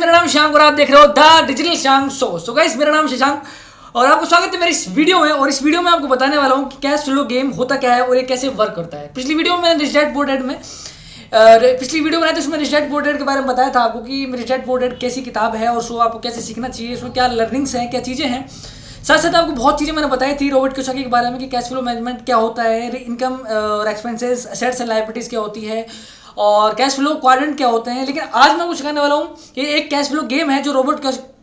मेरा नाम शशांक और आप देख रहे हो the digital Shashank show. So guys, मेरा नाम शशांक और आपको स्वागत है मेरी इस वीडियो में। और इस वीडियो में आपको बताने वाला हूँ कि कैश फ्लो गेम होता क्या है और ये कैसे वर्क करता है। पिछली वीडियो में मैंने रिच डैड पुअर डैड में पिछली वीडियो बनाई तो उसमें रिच डैड पुअर डैड के बारे में बताया था आपको कि रिच डैड पुअर डैड कैसी किताब है और उसको आपको कैसे सीखना चाहिए, उसमें क्या लर्निंग्स हैं, क्या चीज़ें हैं। साथ साथ आपको बहुत चीज़ें मैंने बताई थी रॉबर्ट कियोसाकी के बारे में कि कैश फ्लो मैनेजमेंट क्या होता है, इनकम और एक्सपेंसेस, एसेट्स एंड लायबिलिटीज़ क्या होती है और कैश फ्लो क्वाड्रेंट क्या होते हैं। लेकिन आज मैं कुछ सिखाने वाला हूँ कि एक कैश फ्लो गेम है जो रॉबर्ट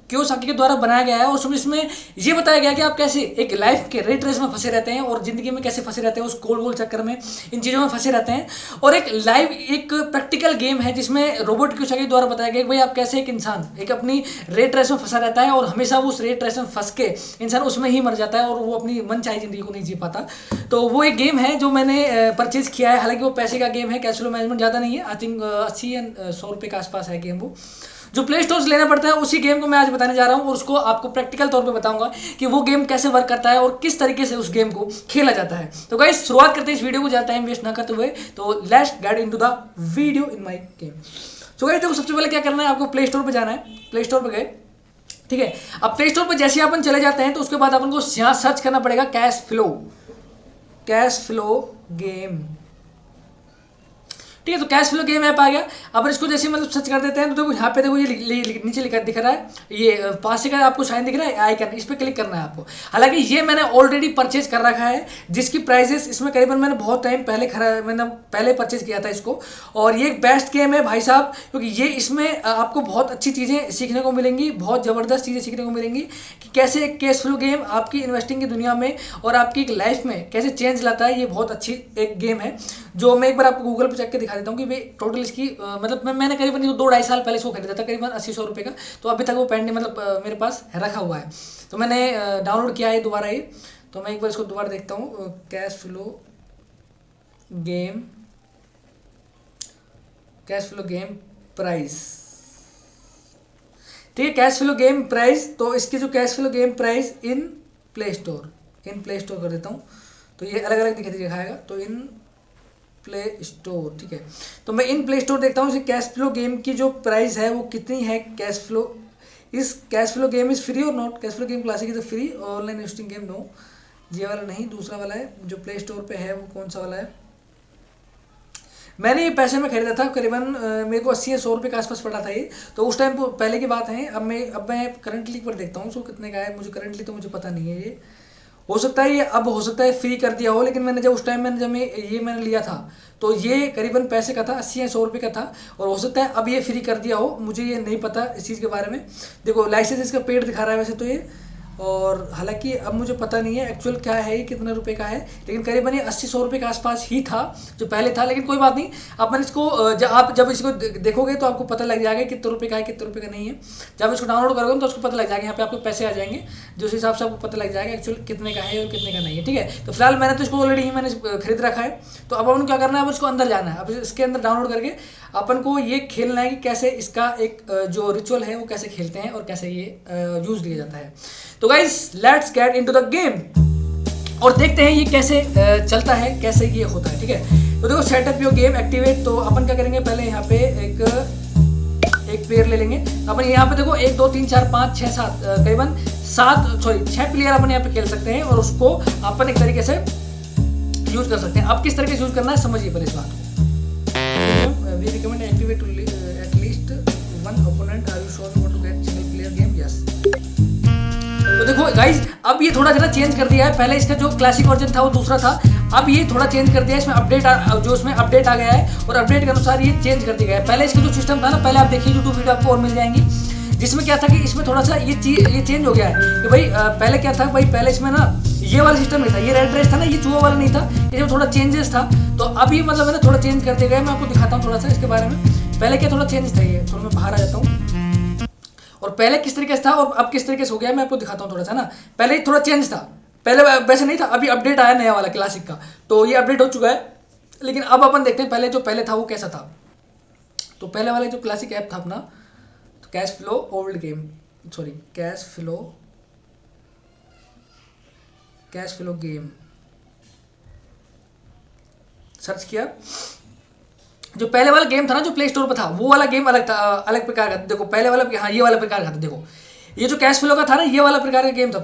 कियोसाकी के द्वारा बनाया गया है और उसमें इसमें ये बताया गया कि आप कैसे एक लाइफ के रेट रेस में फंसे रहते हैं और जिंदगी में कैसे फंसे रहते हैं, उस गोल गोल चक्कर में, इन चीज़ों में फंसे रहते हैं। और एक लाइव एक प्रैक्टिकल गेम है जिसमें रॉबर्ट कियोसाकी द्वारा बताया गया कि भाई आप कैसे एक इंसान एक अपनी रेट रेस में फंसा रहता है और हमेशा वो उस रेट रेस में फंस के इंसान उसमें ही मर जाता है और वो अपनी मन चाही जिंदगी को नहीं जी पाता। तो वो एक गेम है जो मैंने परचेज किया है। हालांकि वो पैसे का गेम है, कैश फ्लो मैनेजमेंट ज़्यादा नहीं है, आई थिंक 80 या 100 रुपये के आसपास है गेम। वो जो प्ले स्टोर से लेना पड़ता है उसी गेम को मैं आज बताने जा रहा हूँ और उसको आपको प्रैक्टिकल तौर पे बताऊंगा कि वो गेम कैसे वर्क करता है और किस तरीके से उस गेम को खेला जाता है। तो गाइस, शुरुआत करते हैं इस वीडियो को ज़्यादा टाइम वेस्ट ना करते हुए। तो let's get into the video in my game. So guys, देखो सबसे पहले क्या करना है, आपको प्ले स्टोर पर जाना है। प्ले स्टोर पर गए, ठीक है। अब प्ले स्टोर पर जैसे अपन चले जाते हैं तो उसके बाद अपन को यहाँ सर्च करना पड़ेगा कैश फ्लो गेम, ठीक है। तो कैश फ्लो गेम ऐप आ गया। अब इसको जैसे मतलब सर्च कर देते हैं तो देखो यहाँ पे देखो ये नीचे लिखा दिख रहा है, ये पास का आपको साइन दिख रहा है आइकन, इस पर क्लिक करना है आपको। हालांकि ये मैंने ऑलरेडी परचेज कर रखा है जिसकी प्राइजेस इसमें करीबन मैंने बहुत टाइम पहले मैंने पहले परचेज किया था इसको। और ये एक बेस्ट गेम है भाई साहब, क्योंकि ये इसमें आपको बहुत अच्छी चीज़ें सीखने को मिलेंगी, बहुत ज़बरदस्त चीज़ें सीखने को मिलेंगी कि कैसे एक कैश फ्लो गेम आपकी इन्वेस्टिंग की दुनिया में और आपकी एक लाइफ में कैसे चेंज लाता है। ये बहुत अच्छी एक गेम है जो मैं एक बार आपको गूगल पर चेक के दिखा देता हूँ कि भाई टोटल इसकी मतलब मैंने करीबन 2-2.5 साल पहले इसको खरीदा था, करीबन 80-100 रुपये का। तो अभी तक वो पेंडिंग मतलब मेरे पास रखा हुआ है। तो मैंने डाउनलोड किया है दोबारा ये। तो मैं एक बार इसको दोबारा देखता हूँ। कैश फ्लो गेम प्राइस, ठीक है। कैश फ्लो गेम प्राइस, तो इसकी जो cash flow game price in play store कर देता हूँ तो ये अलग अलग दिखाएगा। तो इन प्ले स्टोर, ठीक है। तो मैं इन प्ले स्टोर देखता हूँ इसे कैश फ्लो गेम की जो प्राइस है वो कितनी है। Cash flow game is free और not, cash flow game classic is free online investing game, no. ये वाला नहीं, दूसरा वाला है जो प्ले स्टोर पे है। वो कौन सा वाला है? मैंने ये पैसे में खरीदा था, करीबन मेरे को 80 या 100 रुपये के आसपास पड़ा था ये। तो उस टाइम पहले की बात है। अब मैं करंटली पर देखता हूँ सो कितने का है। मुझे करंटली तो मुझे पता नहीं है। ये हो सकता है, ये अब हो सकता है फ्री कर दिया हो, लेकिन मैंने जब मैंने लिया था तो ये करीबन पैसे का था, 80 या 100 रुपये का था। और हो सकता है अब ये फ्री कर दिया हो, मुझे ये नहीं पता इस चीज़ के बारे में। देखो लाइसेंस इसका पेड दिखा रहा है वैसे तो ये, और हालांकि अब मुझे पता नहीं है एक्चुअल क्या है, ये कितने रुपए का है। लेकिन करीबन ये 80-100 रुपये के आसपास ही था जो पहले था। लेकिन कोई बात नहीं, अपन इसको आप जब इसको देखोगे तो आपको पता लग जाएगा कितने रुपये का है, कितने रुपये का नहीं है। जब इसको डाउनलोड करोगे तो उसको पता लग जाएगा, यहाँ पे आपको पैसे आ जाएंगे जिस हिसाब से आपको पता लग जाएगा एक्चुअल कितने का है और कितने का नहीं है, ठीक है। तो फिलहाल मैंने तो इसको ऑलरेडी ही मैंने खरीद रखा है। तो अब अपन क्या करना है, अब इसको अंदर जाना है। अब इसके अंदर डाउनलोड करके अपन को ये खेलना है कि कैसे इसका एक जो रिचुअल है वो कैसे खेलते हैं और कैसे ये यूज लिया जाता है। तो guys, let's get into the game और देखते हैं ये कैसे चलता है, कैसे ये होता है, ठीक है। तो देखो, सेटअप योर गेम एक्टिवेट। तो अपन क्या करेंगे, पहले यहाँ पे एक प्लेयर ले लेंगे। अपन यहाँ पे देखो 1 2 3 4 5 6 7 करीबन 6 प्लेयर अपन यहाँ पे खेल सकते हैं और उसको अपन एक तरीके से यूज कर सकते हैं। अब किस तरीके से यूज करना है समझिए पहले इस बात को। We recommend activate at least one opponent. Are you sure you want to get single player game? Yes. तो देखो गाइस, अब ये थोड़ा जरा चेंज कर दिया है। पहले इसका जो क्लासिक वर्जन था वो दूसरा था, अब ये थोड़ा चेंज कर दिया है। इसमें अपडेट आ गया है और अपडेट के अनुसार ये चेंज कर दिया गया है। पहले इसका जो सिस्टम था ना, पहले आप देखिए यूट्यूब वीडियो आपको और मिल जाएंगी, जिसमें क्या था कि इसमें थोड़ा सा ये चेंज हो गया है कि भाई पहले क्या था भाई, पहले इसमें ना ये वाला सिस्टम नहीं था, ये रेड रेस था ना, ये चूहा वाला नहीं था, इसमें थोड़ा चेंजेस था। तो अभी मतलब मैंने थोड़ा चेंज कर दिया गया। मैं आपको दिखाता हूँ थोड़ा सा इसके बारे में। पहले क्या थोड़ा चेंज था, ये थोड़ा मैं बाहर आ जाता हूँ और पहले किस तरीके से था और अब किस तरीके से हो गया मैं आपको दिखाता हूँ थोड़ा सा ना। पहले थोड़ा चेंज था, पहले वैसे नहीं था, अभी अपडेट आया नया वाला क्लासिक का, तो ये अपडेट हो चुका है। लेकिन अब अपन देखते हैं पहले जो पहले था वो कैसा था। तो पहले वाला जो क्लासिक ऐप था अपना, तो कैश फ्लो गेम सर्च किया, जो पहले वाला गेम था ना जो प्ले स्टोर पर था, वो वाला गेम अलग था, अलग प्रकार का। देखो पहले वाला, हाँ ये वाला प्रकार का था। देखो ये जो कैश फ्लो का था ना, ये वाला प्रकार का गेम था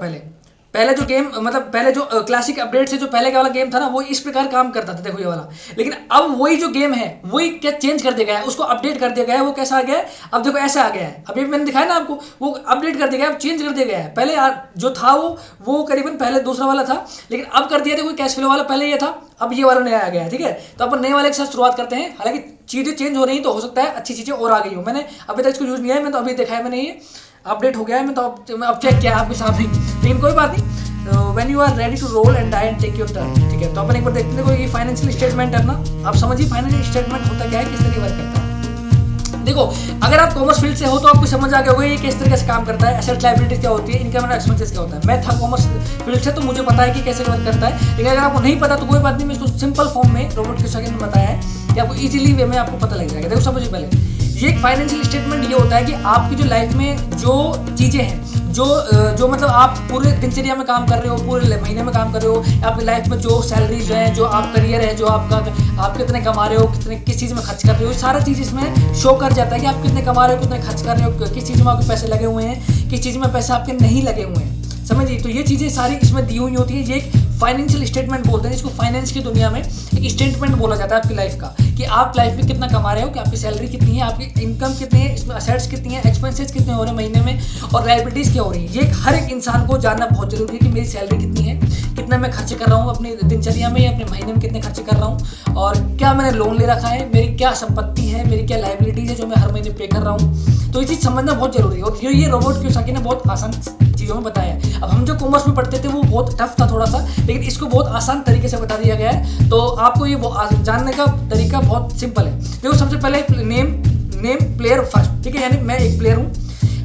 पहले जो गेम, मतलब पहले जो क्लासिक अपडेट से जो पहले का वाला गेम था ना, वो इस प्रकार काम करता था। देखो ये वाला, लेकिन अब वही जो गेम है वही क्या चेंज कर दिया गया है, उसको अपडेट कर दिया गया है। वो कैसा आ गया है, अब देखो ऐसा आ गया है। अभी मैंने दिखाया ना आपको, वो अपडेट कर दिया गया है, चेंज कर दिया गया है। पहले जो था वो करीबन पहले दूसरा वाला था, लेकिन अब कर दिया। देखो कैश फ्लो वाला पहले ये था, अब ये वाला नया आ गया है। ठीक है, तो अपन नए वाले के साथ शुरुआत करते हैं। हालांकि चीज़ें चेंज हो रही तो हो सकता है अच्छी चीज़ें और आ गई हो। मैंने अभी तक इसको यूज़ नहीं है, मैं तो अभी देखा है मैंने, ये अपडेट हो गया है। मैं तो अब चेक किया आपके सामने, लेकिन कोई बात नहीं। When you are ready to roll and die and take your turn. ठीक है, तो अपन एक बार देखते हैं। देखो ये फाइनेंशियल स्टेटमेंट है अपना। आप समझिए फाइनेंशियल स्टेटमेंट होता क्या है, किस तरीके वर्क करता है। देखो अगर आप कॉमर्स फील्ड से हो तो आपको समझ आ गया होगा ये किस तरीके से काम करता है। एसेट लायबिलिटीज क्या होती है, इनकम एंड एक्सपेंसेस क्या होता है। मैं था कॉमर्स फील्ड से, तो मुझे पता है कि कैसे वर्क करता है। लेकिन अगर आपको नहीं पता तो कोई बात नहीं, मैं इसको सिंपल फॉर्म में रोबोट कियोसाकी ने बताया है कि आपको इजीली वे में आपको पता लग जाएगा। देखो समझिए पहले, ये एक फाइनेंशियल स्टेटमेंट ये होता है कि आपकी जो लाइफ में जो चीज़ें हैं, जो मतलब आप पूरे दिनचर्या में काम कर रहे हो, पूरे महीने में काम कर रहे हो, आपकी लाइफ में जो सैलरीज हैं, जो आप करियर है, जो आप कितने कमा रहे हो, कितने किस चीज़ में खर्च कर रहे हो, सारा चीज़ इसमें शो कर जाता है कि आप कितने कमा रहे हो, कितने खर्च कर रहे हो, किस चीज़ में आपके पैसे लगे हुए हैं, किस चीज़ में पैसे आपके नहीं लगे हुए हैं। समझिए, तो ये चीज़ें सारी इसमें दी हुई होती है। ये एक फाइनेंशियल स्टेटमेंट बोलते हैं, इसको फाइनेंस की दुनिया में एक स्टेटमेंट बोला जाता है आपकी लाइफ का, कि आप लाइफ में कितना कमा रहे हो, कि आपकी सैलरी कितनी है, आपकी इनकम कितनी है, इसमें असेट्स कितनी है, एक्सपेंसेस कितने हो रहे हैं महीने में, और लायबिलिटीज़ क्या हो रही है। ये हर एक इंसान को जानना बहुत जरूरी है कि मेरी सैलरी कितनी है, कितना मैं खर्च कर रहा हूँ अपनी दिनचर्या में या अपने महीने में कितने खर्च कर रहा हूँ, और क्या मैंने लोन ले रखा है, मेरी क्या संपत्ति है, मेरी क्या लायबिलिटीज़ है जो मैं हर महीने पे कर रहा हूँ। तो ये चीज़ समझना बहुत जरूरी है, और ये रोबोट कियोसाकी ने बहुत आसान चीज़ों में बताया है। अब हम जो कॉमर्स में पढ़ते थे वो बहुत टफ था थोड़ा सा, लेकिन इसको बहुत आसान तरीके से बता दिया गया है। तो आपको ये जानने का तरीका बहुत सिंपल है। देखो सबसे पहले नेम प्लेयर फर्स्ट। ठीक है, यानी मैं एक प्लेयर हूँ,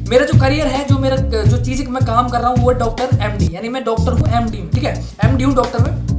मेरा जो करियर है, जो चीज़ मैं काम कर रहा हूँ वो डॉक्टर MD, यानी मैं डॉक्टर हूँ, MD हूँ। ठीक है, MD हूँ डॉक्टर में,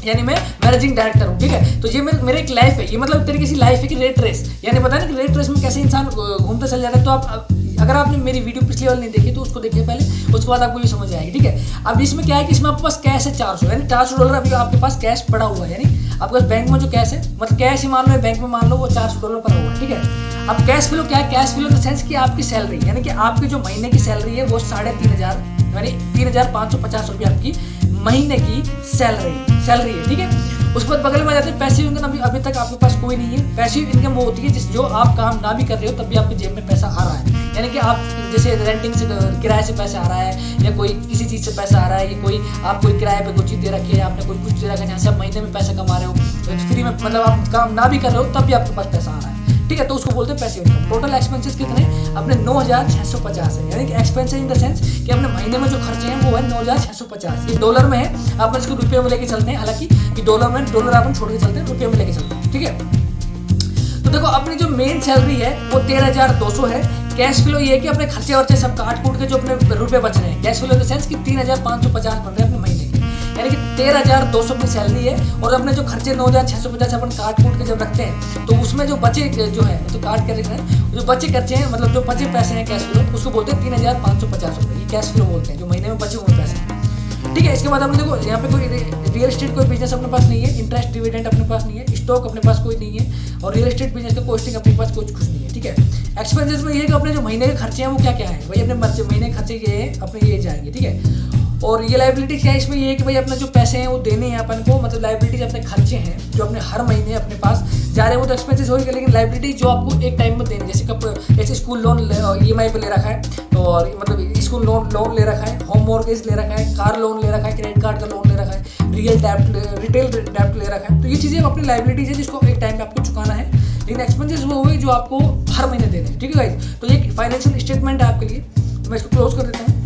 यानी मैं मैनेजिंग डायरेक्टर हूँ। ठीक है, तो ये मेरे एक लाइफ है, ये मतलब तरीके से लाइफ है कि रेट रेस, यानी पता है ना कि रेट रेस में कैसे इंसान घूमते चल जाता है। तो आप अगर आपने मेरी वीडियो पिछली वाली नहीं देखी तो उसको देखिए पहले, उसके बाद आपको ये समझ आएगी। ठीक है, अब इसमें क्या है कि इसमें आपके पास कैश है 400, यानी $400 अभी आपके पास कैश पड़ा हुआ है, यानी आपके पास बैंक में जो कैश है, मतलब कैश ही मान लो, बैंक में मान लो वो $400 पड़ा हुआ है। ठीक है, अब कैश फ्लो क्या है, cash flow in the sense कि आपकी सैलरी, यानी कि आपकी जो महीने की सैलरी है वो 3,500, यानी 3,550 रुपये आपकी महीने की सैलरी है। ठीक है, उसके बाद बगल में जाते हैं पैसिव इनकम। अभी तक आपके पास कोई नहीं है। पैसिव इनकम वो होती है जो आप काम ना भी कर रहे हो तब भी आपके जेब में पैसा आ रहा है, यानी कि आप जैसे रेंटिंग से, किराए से पैसा आ रहा है, या कोई किसी चीज़ से पैसा आ रहा है, या आप कोई किराए पे कोई चीज़ दे रखी है, आपने कोई कुछ दे रखा है जहाँ से आप महीने में पैसा कमा रहे हो, तो फ्री में, मतलब आप काम ना भी कर रहे हो तब भी आपके पास पैसा आ रहा है। ठीक है, तो उसको बोलते हैं पैसिव इनकम। टोटल एक्सपेंसेस कितने, अपने 9,650 है, यानी कि एक्सपेंसेस इन द सेंस कि अपने महीने में जो खर्चे हैं वो है 9,650। ये डॉलर में है, आप इसको रुपये में लेके चलते हैं, हालांकि कि डॉलर अपन छोड़ के चलते हैं, रुपये में लेके चलते हैं। ठीक है, तो देखो अपनी जो मेन सैलरी है वो 13,200 है। कैश फ्लो ये है कि अपने खर्चे वर्चे सब काट कूट के जो अपने रुपये बच रहे हैं, cash flow in the sense कि 3,550 बन रहे हैं अपने महीने के, यानी कि 13,200 अपनी सैलरी है, और अपने जो खर्चे 9,650 अपन काट कूट के जब रखते हैं तो उसमें जो बचे जो है, तो काट के रख रहे हैं, जो बचे खर्चे हैं, मतलब जो बचे पैसे हैं कैश फ्लो, उसको बोलते हैं 3,550 रुपये, ये कैश फ्लो बोलते हैं, जो महीने में बचे हुए पैसे हैं। ठीक है, इसके बाद हमने देखो यहाँ पे कोई रियल एस्टेट कोई बिजनेस अपने पास नहीं है, इंटरेस्ट डिविडेंड अपने पास नहीं है, स्टॉक अपने पास कोई नहीं है, और रियल एस्टेट बिजनेस का कॉस्टिंग अपने पास कुछ नहीं है। ठीक है, एक्सपेंसेस में ये है कि अपने जो महीने के खर्चे हैं वो क्या क्या है, भाई अपने महीने के खर्चे ये है, अपने ये जाएंगे। ठीक है, और ये लायबिलिटी क्या है, इसमें ये है कि भाई अपने जो पैसे हैं वो देने हैं अपन को, मतलब लायबिलिटीज अपने खर्चे हैं जो अपने हर महीने अपने पास जा रहे हैं, वो तो एक्सपेंसेस होगी, लेकिन लायबिलिटी जो आपको एक टाइम में देनी, जैसे स्कूल लोन EMI पे ले रखा है, तो और मतलब स्कूल लोन ले रखा है, होम मॉर्गेज ले रखा है, कार लोन ले रखा है, क्रेडिट कार्ड का लोन ले रखा है, रिटेल डेब्ट ले रखा है, तो ये चीज़ें अपनी लायबिलिटीज है जिसको एक टाइम पे आपको चुकाना है, लेकिन एक्सपेंसेस वो हुए जो आपको हर महीने देने हैं। ठीक है गाइस, तो ये फाइनेंशियल स्टेटमेंट है आपके लिए। तो मैं इसको क्लोज कर देता हूँ,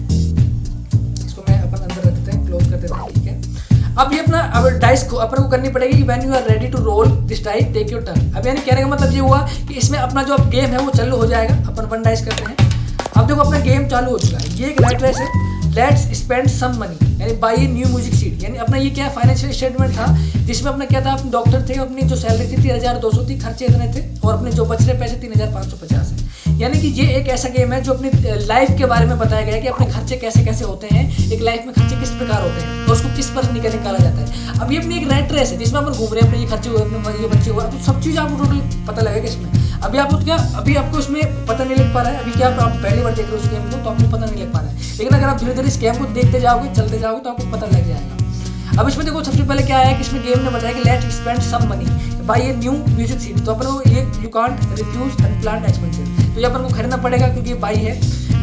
क्लोज कर देते हैं। ठीक है, अब ये अब डाइस को अपन को करनी पड़ेगी कि when you are ready to roll this dice take your turn. अब यानी कहने का मतलब ये हुआ कि इसमें अपना जो गेम है वो चालू हो जाएगा। अपन 1 डाइस करते हैं। अब देखो अपना गेम चालू हो चुका है। ये एक रेट रेस है, लेट्स स्पेंड सम मनी, यानी buy a new music CD. यानी अपना ये क्या फाइनेंशियल स्टेटमेंट था जिसमें अपना क्या था, अपने डॉक्टर थे, अपनी जो सैलरी थी 3,200 थी, खर्चे इतने थे, और अपने जो बच रहे पैसे 3,550 है। यानी कि ये एक ऐसा गेम है जो अपनी लाइफ के बारे में बताया गया है कि अपने खर्चे कैसे कैसे होते हैं, एक लाइफ में खर्चे किस प्रकार होते हैं और उसको किस पर निकाला जाता है। अब ये अपनी एक रेट रेस है जिसमें अपन घूम रहे हैं, अपने ये खर्चे हुए, अपने ये बच्चे हुए, तो सब चीज़ आपको टोटल पता लगेगा इसमें। अभी आपको क्या, अभी आपको इसमें पता नहीं लग पा रहा है, अभी क्या आप पहली बार देख रहे हो उस गेम को तो आपको पता नहीं लग पा रहा है, लेकिन अगर आप धीरे धीरे इस गेम को देखते जाओगे, चलते जाओगे तो आपको पता लग जाएगा। अब इसमें देखो सबसे पहले क्या है कि इसमें गेम ने बताया कि let's spend some money buy a new music CD. तो अपन को ये you can't refuse unplanned expenses, तो ये अपन को खरीदना पड़ेगा क्योंकि ये बाई है,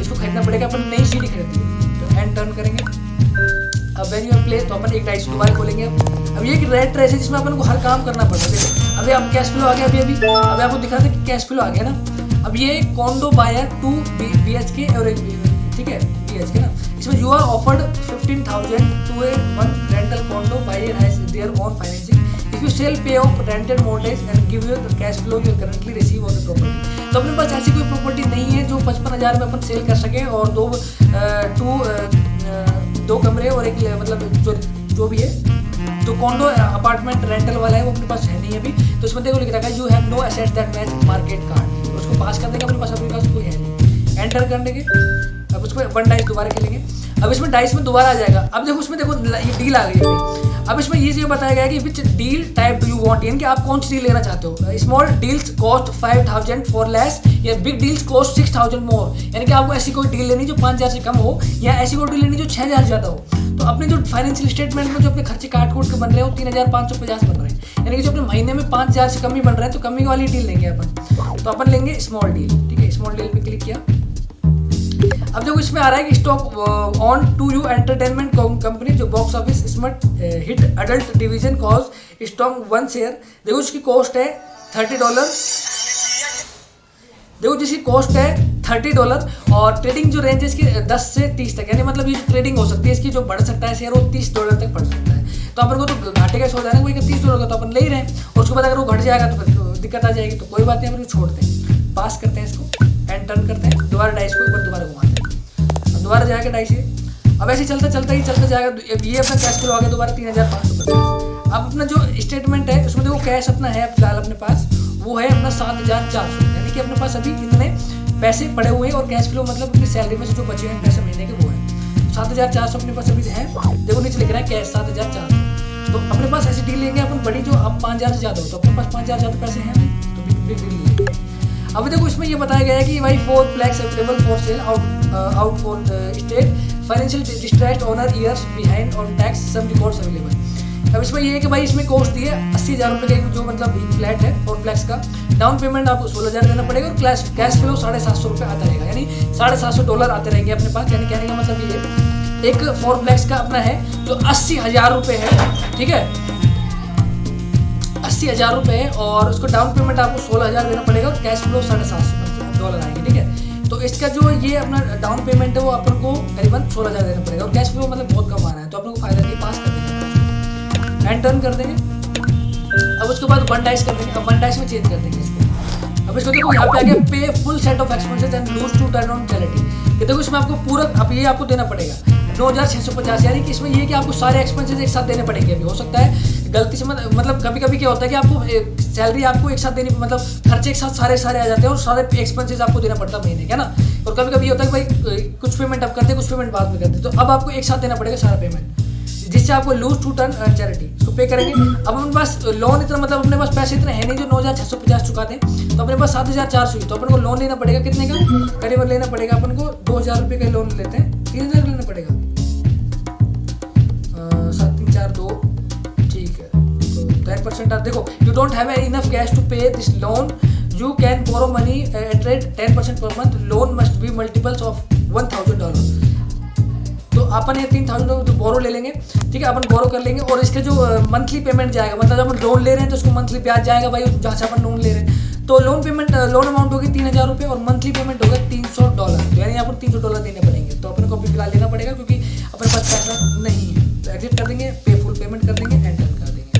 इसको खरीदना पड़ेगा। अपन नई सीडी खरीदी है तो एंड टर्न करेंगे। अब व्हेन यू प्ले तो अपन एक डाइस दोबारा खोलेंगे। अब ये एक रेड ट्रेस है जिसमें अपन को हर काम करना पड़ता है। देखो अभी आप कैश फ्लो आ गया, अभी आपको दिख रहा था कि कैश फ्लो आ गया ना। अब ये कॉन्डो बायर 2 BHK और एक ठीक है BHK ना, इसमें you are offered 15,000 to a one rental condo buyer has their own financing. If you sell pay off rented mortgage and give you the cash flow you currently receive on the property. तो अपने पास ऐसी कोई property नहीं है जो 55,000 में अपन cell कर सकें और दो कमरे और एक मतलब जो भी है तो कॉन्डो अपार्टमेंट रेंटल वाला है वो अपने पास है नहीं अभी। तो इसमें देखो लिख रखा है you have no assets that match market card, तो उसको पास कर देंगे, अपने पास कोई है नहीं, एंटर कर देंगे। अब उसमें 1 डाइस दोबारा खेलेंगे। अब इसमें डाइस में दोबारा आ जाएगा। अब देखो उसमें देखो ये डील आ गई है। अब इसमें ये बताया गया है कि which deal type do you want, यानी कि आप कौन सी डील लेना चाहते हो। Small deals cost 5,000 for less या बिग डील्स कॉस्ट 6,000 मोर, यानी कि आपको ऐसी कोई डील लेनी जो 5,000 से कम हो या ऐसी कोई डील लेनी जो 6,000 ज़्यादा हो। तो अपने जो फाइनेंशियल स्टेटमेंट में जो अपने खर्चे काट कूट के बन रहे हो 3,550 बन रहे हैं, यानी कि जो अपने महीने में 5,000 से कम ही बन रहे हैं, तो कमी वाली डील लेंगे अपन। तो अपन लेंगे स्मॉल डील, ठीक है, स्मॉल डील पे क्लिक किया। अब देखो इसमें आ रहा है कि stock on to you entertainment company जो box office smart hit adult division cost stock 1 share. देखो इसकी कॉस्ट है $30। देखो जिसकी कॉस्ट है $30 और ट्रेडिंग जो रेंज है इसकी 10 से 30 तक, यानी मतलब ये जो ट्रेडिंग हो सकती है इसकी जो बढ़ सकता है शेयर वो $30 तक बढ़ सकता है। तो अपन को तो घाटे का हो जाना है, $30 का तो अपन ले ही रहे हैं और उसके बाद अगर वो घट जाएगा तो फिर दिक्कत आ जाएगी। तो कोई बात नहीं, अपन छोड़ते हैं, पास करते हैं इसको, एंड टर्न करते हैं, दोबारा डाइस को ऊपर दोबारा घुमाते हैं, अब दोबारा जाएगा डाइस ये। अब ऐसे चलता जाएगा, ये अपना कैश फ्लो आ गया दोबारा 3,550। अब अपना जो स्टेटमेंट है उसमें देखो कैश अपना है फिलहाल अपने पास वो है अपना 7,400, यानी कि अपने पास अभी इतने पैसे पड़े हुए हैं और कैश फ्लो मतलब अपनी सैलरी में से जो बचे हैं पैसे महीने के वो है 7,400 अपने पास अभी है। देखो नीचे लिख रहा है कैश 7,400। तो अपने पास ऐसी डील लेंगे अपन बड़ी जो अब 5,000 से ज़्यादा हो, तो अपने पास 5,000 ज़्यादा पैसे हैं तो बिग डील लेंगे। अब देखो इसमें ये बताया गया है कि भाई 4 flags available for sale out for state financial distressed owner years behind on tax some records available. अब इसमें ये है कि भाई इसमें कॉस्ट दी है 80,000 रुपये का जो मतलब फ्लैट है 4 फ्लैक्स का। डाउन पेमेंट आपको 16,000 देना पड़ेगा और कैश फ्लो 750 रुपये आता रहेगा, यानी $750 आते रहेंगे अपने पास। यानी कहने का मतलब ये एक 4 फ्लैक्स का अपना है जो 80,000 रुपये है, ठीक है, 80,000 रुपये है और उसको डाउन पेमेंट आपको 16,000 देना पड़ेगा और कैश फ्लो $750 आएंगे, ठीक है। तो इसका जो ये अपना डाउन पेमेंट है वो अपन को करीबन 16,000 देना पड़ेगा और कैश फ्लो मतलब बहुत कम आ रहा है, तो अपन को फायदा नहीं, पास कर देंगे, एंड टर्न कर देंगे। अब उसके बाद 1 डाइस कर देंगे, अब 1 डाइस में चेंज कर देंगे इसको। अब इसको देखो यहाँ पे आ गया pay full set of expenses and lose two turn on charity. ये देखो इसमें आपको पूरा अब ये आपको देना पड़ेगा 9,650, यानी कि इसमें ये कि आपको सारे एक्सपेंसेस एक साथ देने पड़ेंगे। अभी हो सकता है गलती से मतलब कभी कभी क्या होता है कि आपको सैलरी आपको एक साथ देनी, मतलब खर्चे एक साथ सारे आ जाते हैं और सारे एक्सपेंसेस आपको देना पड़ता है महीने का ना। और कभी कभी होता है कि भाई कुछ पेमेंट आप करते हैं कुछ पेमेंट बाद में करते हैं, तो अब आपको एक साथ देना पड़ेगा सारा पेमेंट जिससे आपको लूज टू टर्न चैरिटी उसको पे करेंगे। अब अपने पास लोन इतना मतलब अपने पास पैसे इतने हैं नहीं जो 9,650 चुकाते हैं, तो अपने पास 7,400 ही, तो अपन को लोन लेना पड़ेगा कितने का, करीबन लेना पड़ेगा अपन को 2,000 रुपये का लोन लेते हैं, 3,000 लेना पड़ेगा, 7, 3, 4, 2, ठीक है। तो 10% आप देखो you don't have enough cash to pay this loan you can borrow money at rate 10% per month, loan must be multiples of $1,000। तो अपन ये 3,000 तो बोरो ले लेंगे, ठीक है, अपन बोरो कर लेंगे और इसके जो मंथली पेमेंट जाएगा, मतलब जब हम लोन ले रहे हैं तो उसको मंथली ब्याज जाएगा भाई जहाँ से अपन लोन ले रहे हैं। तो लोन अमाउंट होगी 3,000 रुपये और मंथली पेमेंट होगा $300, यानी अपन $300 देने पड़ेंगे। तो अपन को अभी फिलहाल लेना पड़ेगा क्योंकि अपने पास पैसा नहीं है। तो एग्जिट कर देंगे, पे फुल पेमेंट कर देंगे, एंड टर्न कर देंगे।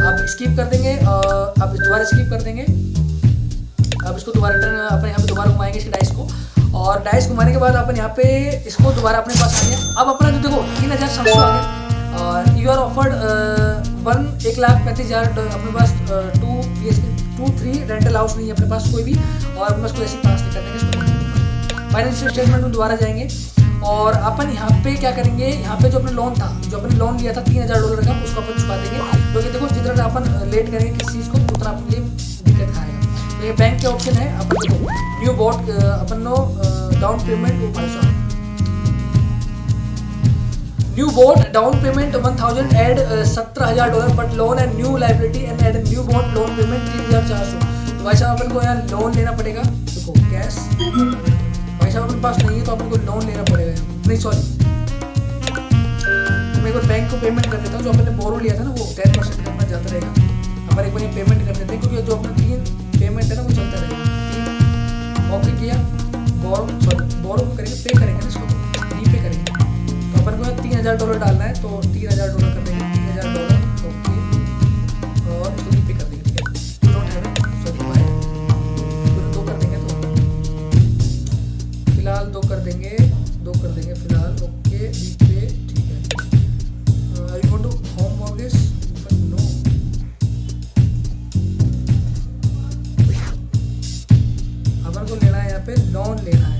अब स्किप कर देंगे, अब दोबारा स्किप कर देंगे। अब इसको दोबारा रिटर्न अपने यहाँ पे दोबारा घुमाएंगे इसके डाइस को, और डाइस घुमाने के बाद अपन यहाँ पे इसको दोबारा अपने पास आ गया। अब अपना जो देखो 3,700 आ गया और यू आर ऑफर्ड 1,35,000 अपने पास 2-3 रेंटल हाउस नहीं है अपने पास कोई भी, और अपने पास कोई ऐसी पास नहीं कर देंगे। फाइनेंशियल स्टेटमेंट में दोबारा जाएंगे और अपन यहाँ पे क्या करेंगे, यहाँ पे जो अपने लोन था, जो अपने लोन लिया था $3,000 का, उसको अपन चुका देंगे, क्योंकि देखो जितना अपन लेट करेंगे किस चीज़ को उतना अपने लिए दिक्कत खाएगा। तो ये बैंक के ऑप्शन है, अपन देखो न्यू बोट अपन no down payment new boat down payment 1,000 add $17,000 but loan and new liability and add new boat loan payment 3,400। तो भाई साहब अपन को यहाँ लोन लेना पड़ेगा, देखो कैश भाई साहब अपने पास नहीं है तो अपन को लोन लेना पड़ेगा, नहीं सॉरी तो मैं एक बार बैंक को पेमेंट कर देता हूँ। जो अपन ने बोरो लिया था ना वो 10% अपना जाता रहेगा, अपन एक बार ये पेमेंट कर देते हैं, क्योंकि जो अपना 3 पेमेंट है ना वो चलता रहेगा। 3 ओके किया, बोरो करेंगे, पे करेंगे ना इसको, रीपे करेंगे, तो अपन को $3,000 डालना है, तो $3,000 कर देंगे, $3,000 ओके, और इसको रीपे कर देंगे, ठीक है। डोंट हैव इट, सॉरी भाई, दो कर देंगे, तो फिलहाल दो कर देंगे फिलहाल, ओके रीपे, ठीक है। I go to home mortgage, but no, अपन को लेना है यहाँ पे लोन लेना है,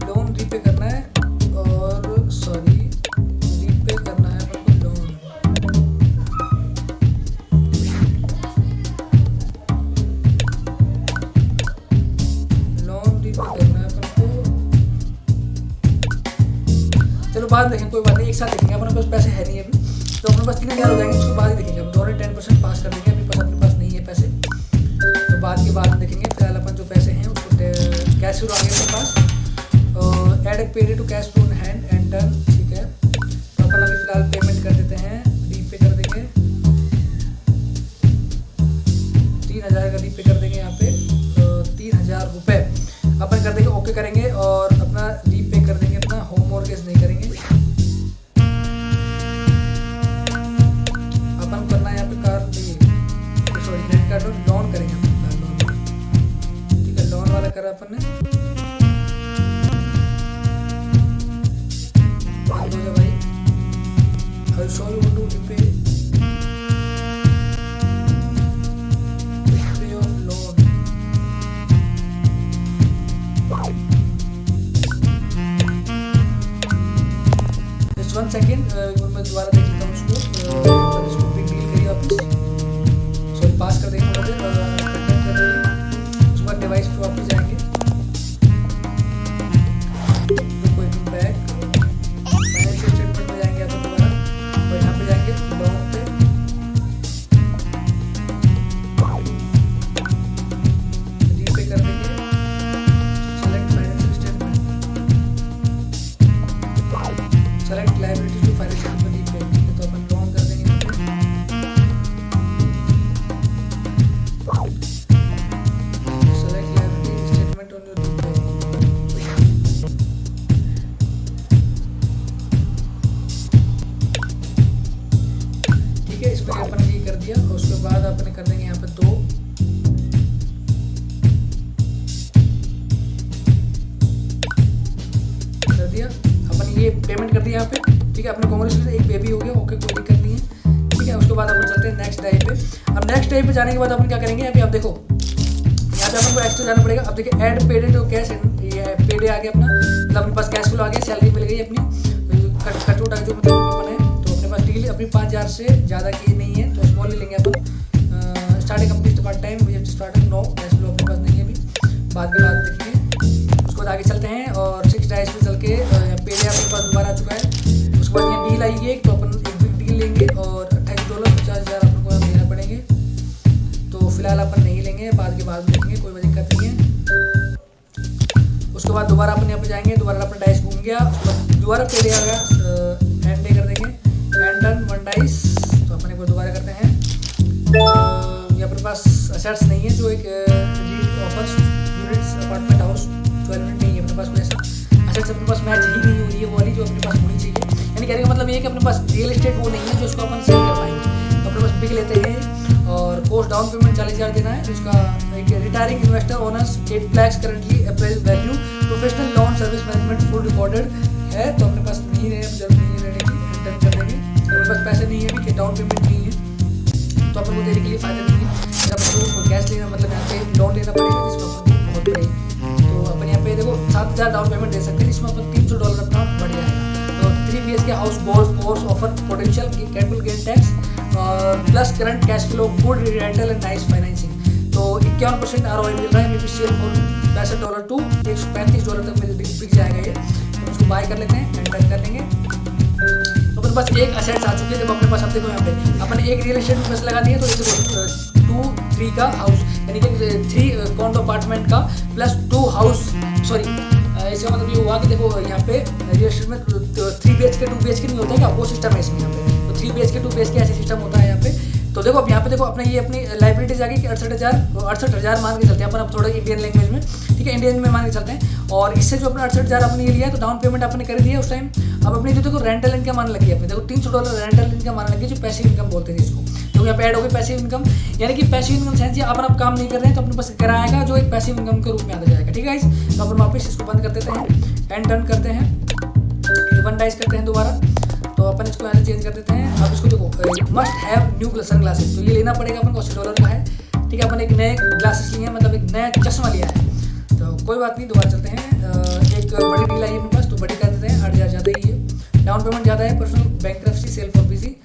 लोन रीपे करना है, और सॉरी रीपे करना है अपन को लोन रीपे करना है अपन को। चलो बाद देखेंगे, कोई बात नहीं, एक साथ देखेंगे, अपने पास पैसे है नहीं अभी, तो अपने पास 3,000 हो जाएंगे, उसके बाद ही देखेंगे। हम दोनों 10% पास कर देंगे, अपने पास नहीं है पैसे, तो बाद के बाद देखेंगे। फिलहाल अपन जो पैसे हैं उसको कैश फ्लो आ गया अपने पास, add paid to cash flow in hand and done, ठीक है। तो अपन अभी फिलहाल पेमेंट कर देते हैं, रीपे कर देंगे, 3,000 का रीपे कर देंगे यहाँ पे, 3,000 रुपये अपन कर देंगे, ओके करेंगे, और अपना रीपे कर देंगे, अपना होम मॉर्गेज नहीं करेंगे, अपन करना है यहाँ पे car sorry credit card loan करेंगे, ठीक है, लोन वाला करा अपन ने, भाई I'll show you how to repay of loan। Just 1 second, मैं दोबारा देख लेता हूँ इसको बिग डील करिए वापस, सॉरी पास कर देंगे, कंटेंट कर देंगे, उसके बाद डिवाइस पे वापस जाएंगे, तो कोई बैक फाइनेंशियल स्टेटमेंट में जाएंगे, तो दोबारा और यहाँ पे जाएंगे लोन पे, रीपे कर देंगे, select financial statement, select liability to financial repay, ठीक है, तो अपन लोन कर देंगे यहाँ पे, select liability statement on your repay, ठीक है। इसको अपन ने ये कर दिया, और उसके बाद अपन कर देंगे यहाँ पे 2, कर दिया अपन, ये पेमेंट कर दिया यहाँ पे, ठीक है। अपने कांग्रेचुलेशन, एक बेबी हो गया, ओके कोई दिक्कत नहीं है, ठीक है। उसके बाद अपन चलते हैं नेक्स्ट डाइव पे। अब नेक्स्ट डाइव पे जाने के बाद अपन क्या करेंगे, अभी आप देखो यहाँ पे अपन को एक्स्ट्रा जाना पड़ेगा। अब देखिए ऐड पेड टू कैश, ये पेड आ गया अपना, मतलब अपने पास कैश फ्लो आ गया, सैलरी मिल गई अपनी, कट उठा जो मतलब अपन है, तो अपने पास डील अपनी 5,000 से ज़्यादा की नहीं है, तो स्मॉल ले लेंगे अपन। Starting complete part time visit starting, no cash flow अपने पास नहीं है अभी, बाद के बाद देखेंगे। उसके बाद आगे चलते हैं और 6 डाइस पे चल के पेड अपने पास दोबारा आ चुका है। उसके बाद ये डील आई है, तो अपन एक बिग डील लेंगे, और $28 $50,000 अपन को देना पड़ेंगे, तो फिलहाल अपन नहीं लेंगे, बाद के बाद लेंगे, कोई दिक्कत नहीं है। उसके बाद दोबारा अपन यहाँ पे जाएंगे, दोबारा अपना डाइस घूम गया, उसके बाद दोबारा पेड आ गया, एंड डे कर देंगे, एंड डन 1 डाइस, तो अपन एक बार दोबारा करते हैं। ये अपने पास असेट्स नहीं है, जो एक read offers units apartment house 12 unit नहीं है अपने पास, कोई ऐसा असेट्स अपने पास मैच ही नहीं हो रही है वो वाली जो अपने पास होनी चाहिए। यानी कहने का मतलब ये है कि अपने पास रियल एस्टेट वो नहीं है जो उसको अपन सेल कर पाएंगे, तो अपने पास बिक लेते हैं और कोस्ट डाउन पेमेंट 40,000 देना है। उसका एक retiring investor owners 8 lakhs currently apprise value, professional loan service management full recorded है, तो अपने पास नहीं है, जरूर नहीं है लेने की, डन कर देंगे। अपने पास पैसे नहीं है अभी, डाउन पेमेंट नहीं है तो अपन को देने के लिए फायदा नहीं है। फिर अपन को कैश लेना मतलब यहाँ पे लोन लेना पड़ेगा जिसमें अपन को बहुत पड़ेगी। तो अपन यहाँ पे देखो 7,000 डाउन पेमेंट दे सकते हैं, इसमें अपन $300 अपना बढ़ जाएगा। तो 3 BHK house course offer potential capital gain tax plus current cash flow, good rental and nice financing. तो 51% ROI मिल रहा है, may be sell for $65 to $135 तक बिक जाएगा ये। तो उसको बाय कर लेते हैं एंड डन कर लेंगे। तो अपने पास एक असेट्स आ चुके हैं। देखो अपने पास, अब देखो यहाँ पे अपन एक रियल एस्टेट में पैसे लगा दिए, तो ये देखो 2-3 का हाउस यानी कि 3 कॉन्डो अपार्टमेंट का प्लस 2 हाउस, सॉरी इसका मतलब ये हुआ कि देखो यहाँ पे रियल एस्टेट में 3 BHK 2 BHK नहीं होता है क्या, वो सिस्टम है इसमें यहाँ पे। तो 3 BHK 2 BHK ऐसे सिस्टम होता है यहाँ पे। तो देखो अब यहाँ पे देखो अपने ये अपनी लाइबिलिटीज आ गई कि 68,000 मान के चलते हैं अपन, अब थोड़ा इंडियन लैंग्वेज में, ठीक है, इंडियन में मान के चलते हैं। और इससे जो अपना 68,000 अपने ये लिया है, तो डाउन पेमेंट अपने कर दिया उस टाइम। अब अपने जो देखो रेंटल इनकम आने लगी है अपने, देखो $300 रेंटल इनकम आने लगी, जो पैसिव इनकम बोलते थे इसको। तो यहाँ पे ऐड हो गई पैसिव इनकम, यानी कि पैसिव इनकम सेंस अपन अब काम नहीं कर रहे हैं तो अपने पास किराया आएगा जो एक पैसिव इनकम के रूप में आता जाएगा, ठीक है। तो अपन वापस इसको बंद कर देते हैं एंड डन करते हैं, वन डाइज करते हैं दोबारा। तो अपन इसको यहाँ से चेंज कर देते हैं। अब इसको देखो must have new sunglasses, तो ये लेना पड़ेगा अपन को, $80 का है, ठीक है। अपन एक नए ग्लासेस लिए हैं, मतलब एक नया चश्मा लिया है, तो कोई बात नहीं, दोबारा चलते हैं। एक बड़ी डील आई है अपने पास, तो बड़ी कर देते हैं, 8,000 ज़्यादा ही है, डाउन पेमेंट ज़्यादा है। Personal bankruptcy sale for busy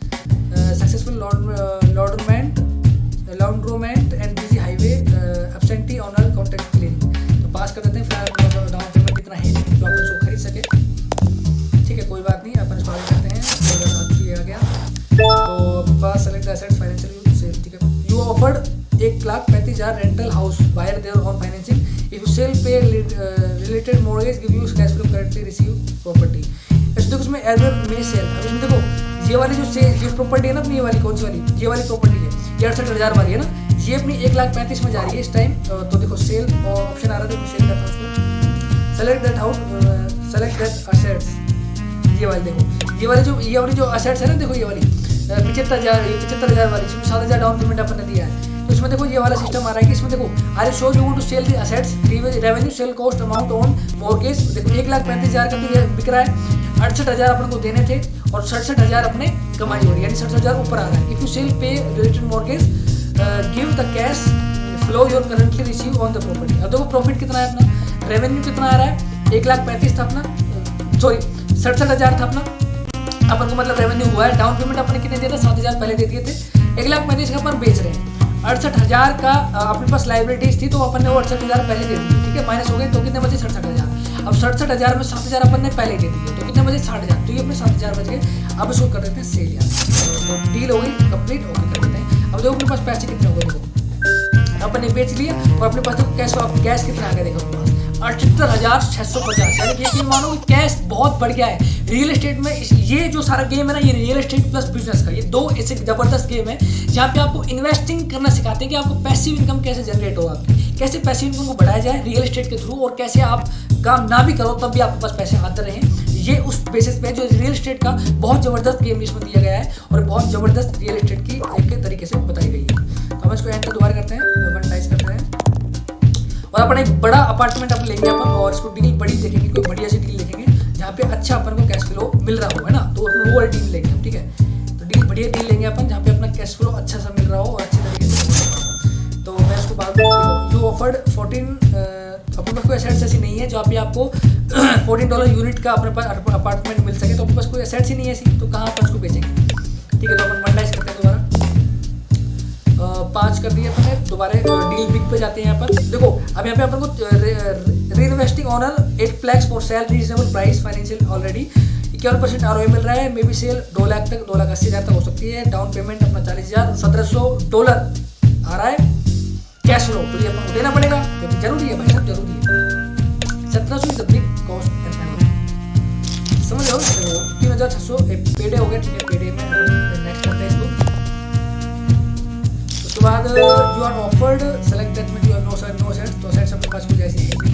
successful laundromat and busy highway absentee owner contract cleaning, तो पास कर देते हैं। फिलहाल डाउन पेमेंट इतना है नहीं जो अपन उसको खरीद सके, ठीक है, कोई बात नहीं, अपन इसको आगे करते हैं। आ गया तो pass select assets financial sale, ठीक है। You offered 1,35,000 rental house buyer there on financing, if you sell pay related mortgage give you cash flow currently receive property. ऐसे देखो इसमें एरर में सेल, अब इसमें देखो ये वाली जो प्रॉपर्टी है ना अपनी, ये वाली कौन सी वाली, ये वाली प्रॉपर्टी है, ये 68,000 वाली है ना, ये अपनी 1,35,000 में जा रही है इस टाइम। तो देखो सेल ऑप्शन आ रहा है, देखो सेल करता हूँ उसको, select that house, select that assets, ये वाली देखो, ये वाली जो असेट्स है ना, देखो ये वाली 75,000 वाली, इसमें 7,000 डाउन पेमेंट अपन ने दिया है। तो इसमें देखो ये वाला सिस्टम आ रहा है कि इसमें देखो are show you to sell the assets, revenue sell cost amount on mortgage, देखो 1,35,000 का तो ये बिक रहा है, 68,000 अपन को देने थे और 67,000 अपने कमाई हो रही है, यानी 67,000 ऊपर आ रहा है। If you sell pay related mortgage give the cash flow your currently receive on the property. अब देखो प्रॉफिट कितना है अपना, रेवेन्यू कितना आ रहा है, 1,35,000 था अपना, सॉरी 67,000 था अपना, अपन को मतलब रेवेन्यू हुआ है। डाउन पेमेंट अपने कितने दिया था, 7,000 पहले दे दिए थे, 1,35,000 का अपन बेच रहे हैं, 68,000 का अपने पास लाइबिलिटीज थी तो अपन ने वो 68,000 पहले दे दिए, ठीक है, माइनस हो गए, तो कितने बचे 67,000। अब 67,000 में 7,000 अपन ने पहले दे दिए, तो कितने बचे 60,000, तो ये अपने 7,000 बच गए। अब इसको कर देते हैं सेल, यार तो डील हो गई कंप्लीट, ओके कर देते हैं। अब देखो अपने पास पैसे कितने हो गए, देखो अपन ने बेच लिया और अपने पास देखो कैश कितना आ गया, देखो अपने पास 78,650, यानी कि यकीन मानो कैश बहुत बढ़ गया है। रियल एस्टेट में ये जो सारा गेम है ना, ये रियल एस्टेट प्लस बिजनेस का, ये दो ऐसे जबरदस्त गेम है जहाँ पे आपको इन्वेस्टिंग करना सिखाते हैं कि आपको पैसिव इनकम कैसे जनरेट हो, आपकी कैसे पैसिव इनकम को बढ़ाया जाए रियल एस्टेट के थ्रू, और कैसे आप काम ना भी करो तब भी आपके पास पैसे आते रहें। ये उस बेसिस पे जो रियल एस्टेट का बहुत जबरदस्त गेम इसमें दिया गया है और बहुत जबरदस्त रियल एस्टेट की एक तरीके से बताई गई है। तो हम इसको एंटर दोबारा करते हैं, वन टाइज करते हैं और अपन एक बड़ा अपार्टमेंट अपन लेंगे अपन, और इसको डील बड़ी देखेंगे, कोई बढ़िया सी डील देखेंगे जहाँ पे अच्छा अपन को कैश फ्लो मिल रहा हो, है ना, तो अपन वो वाली डील लेंगे हम, ठीक है। तो डील बढ़िया डील लेंगे अपन जहाँ पे अपना कैश फ्लो अच्छा सा मिल रहा हो और अच्छे तरीके से। तो मैं इसको बात करूँ, यू ऑफर्ड 14, अपने पास कोई एसेट्स ऐसी नहीं है जहाँ पे आपको $14 यूनिट का अपने पास अपार्टमेंट मिल सके, तो अपने पास कोई एसेट्स ही नहीं है ऐसी, तो कहाँ अपन उसको बेचेंगे, ठीक है। तो अपन मंडाइज करते हैं दोबारा, 5 कर दिए अपने, दोबारा डील बिग पे जाते हैं यहाँ पर। देखो अब यहाँ पे अपन को reinvesting owner 8 flags for sale reasonable price financial already 51% ROI मिल रहा है, मे बी सेल 2 लाख तक 2,80,000 तक हो सकती है। डाउन पेमेंट अपना 40,000, $1,700 आ रहा है कैश फ्लो, तो ये अपन को देना पड़ेगा क्योंकि जरूरी है भाई साहब, जरूरी है। 1,700 is the big cost and average, समझ रहे हो। 3,600 पेडे हो गया, ठीक है, पेडे में नेक्स्ट करते हैं इसको। उसके बाद you are offered select that में यू हैव नो सेट्स, तो सेट्स अपने पास कुछ ऐसी है कोई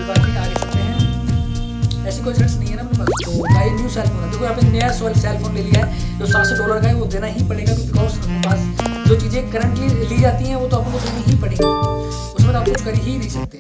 बात नहीं, आगे चलते हैं। ऐसी कोई सेट्स नहीं है ना अपने पास, तो बाय न्यू सेल फोन, देखो यहाँ पे नया सेल फोन ले लिया है जो $700 का है, वो देना ही पड़ेगा बिकॉज अपने पास जो जो चीज़ें करंटली ली जाती हैं वो तो आपको देनी ही पड़ेगी, उसमें तो आप कुछ कर ही नहीं सकते।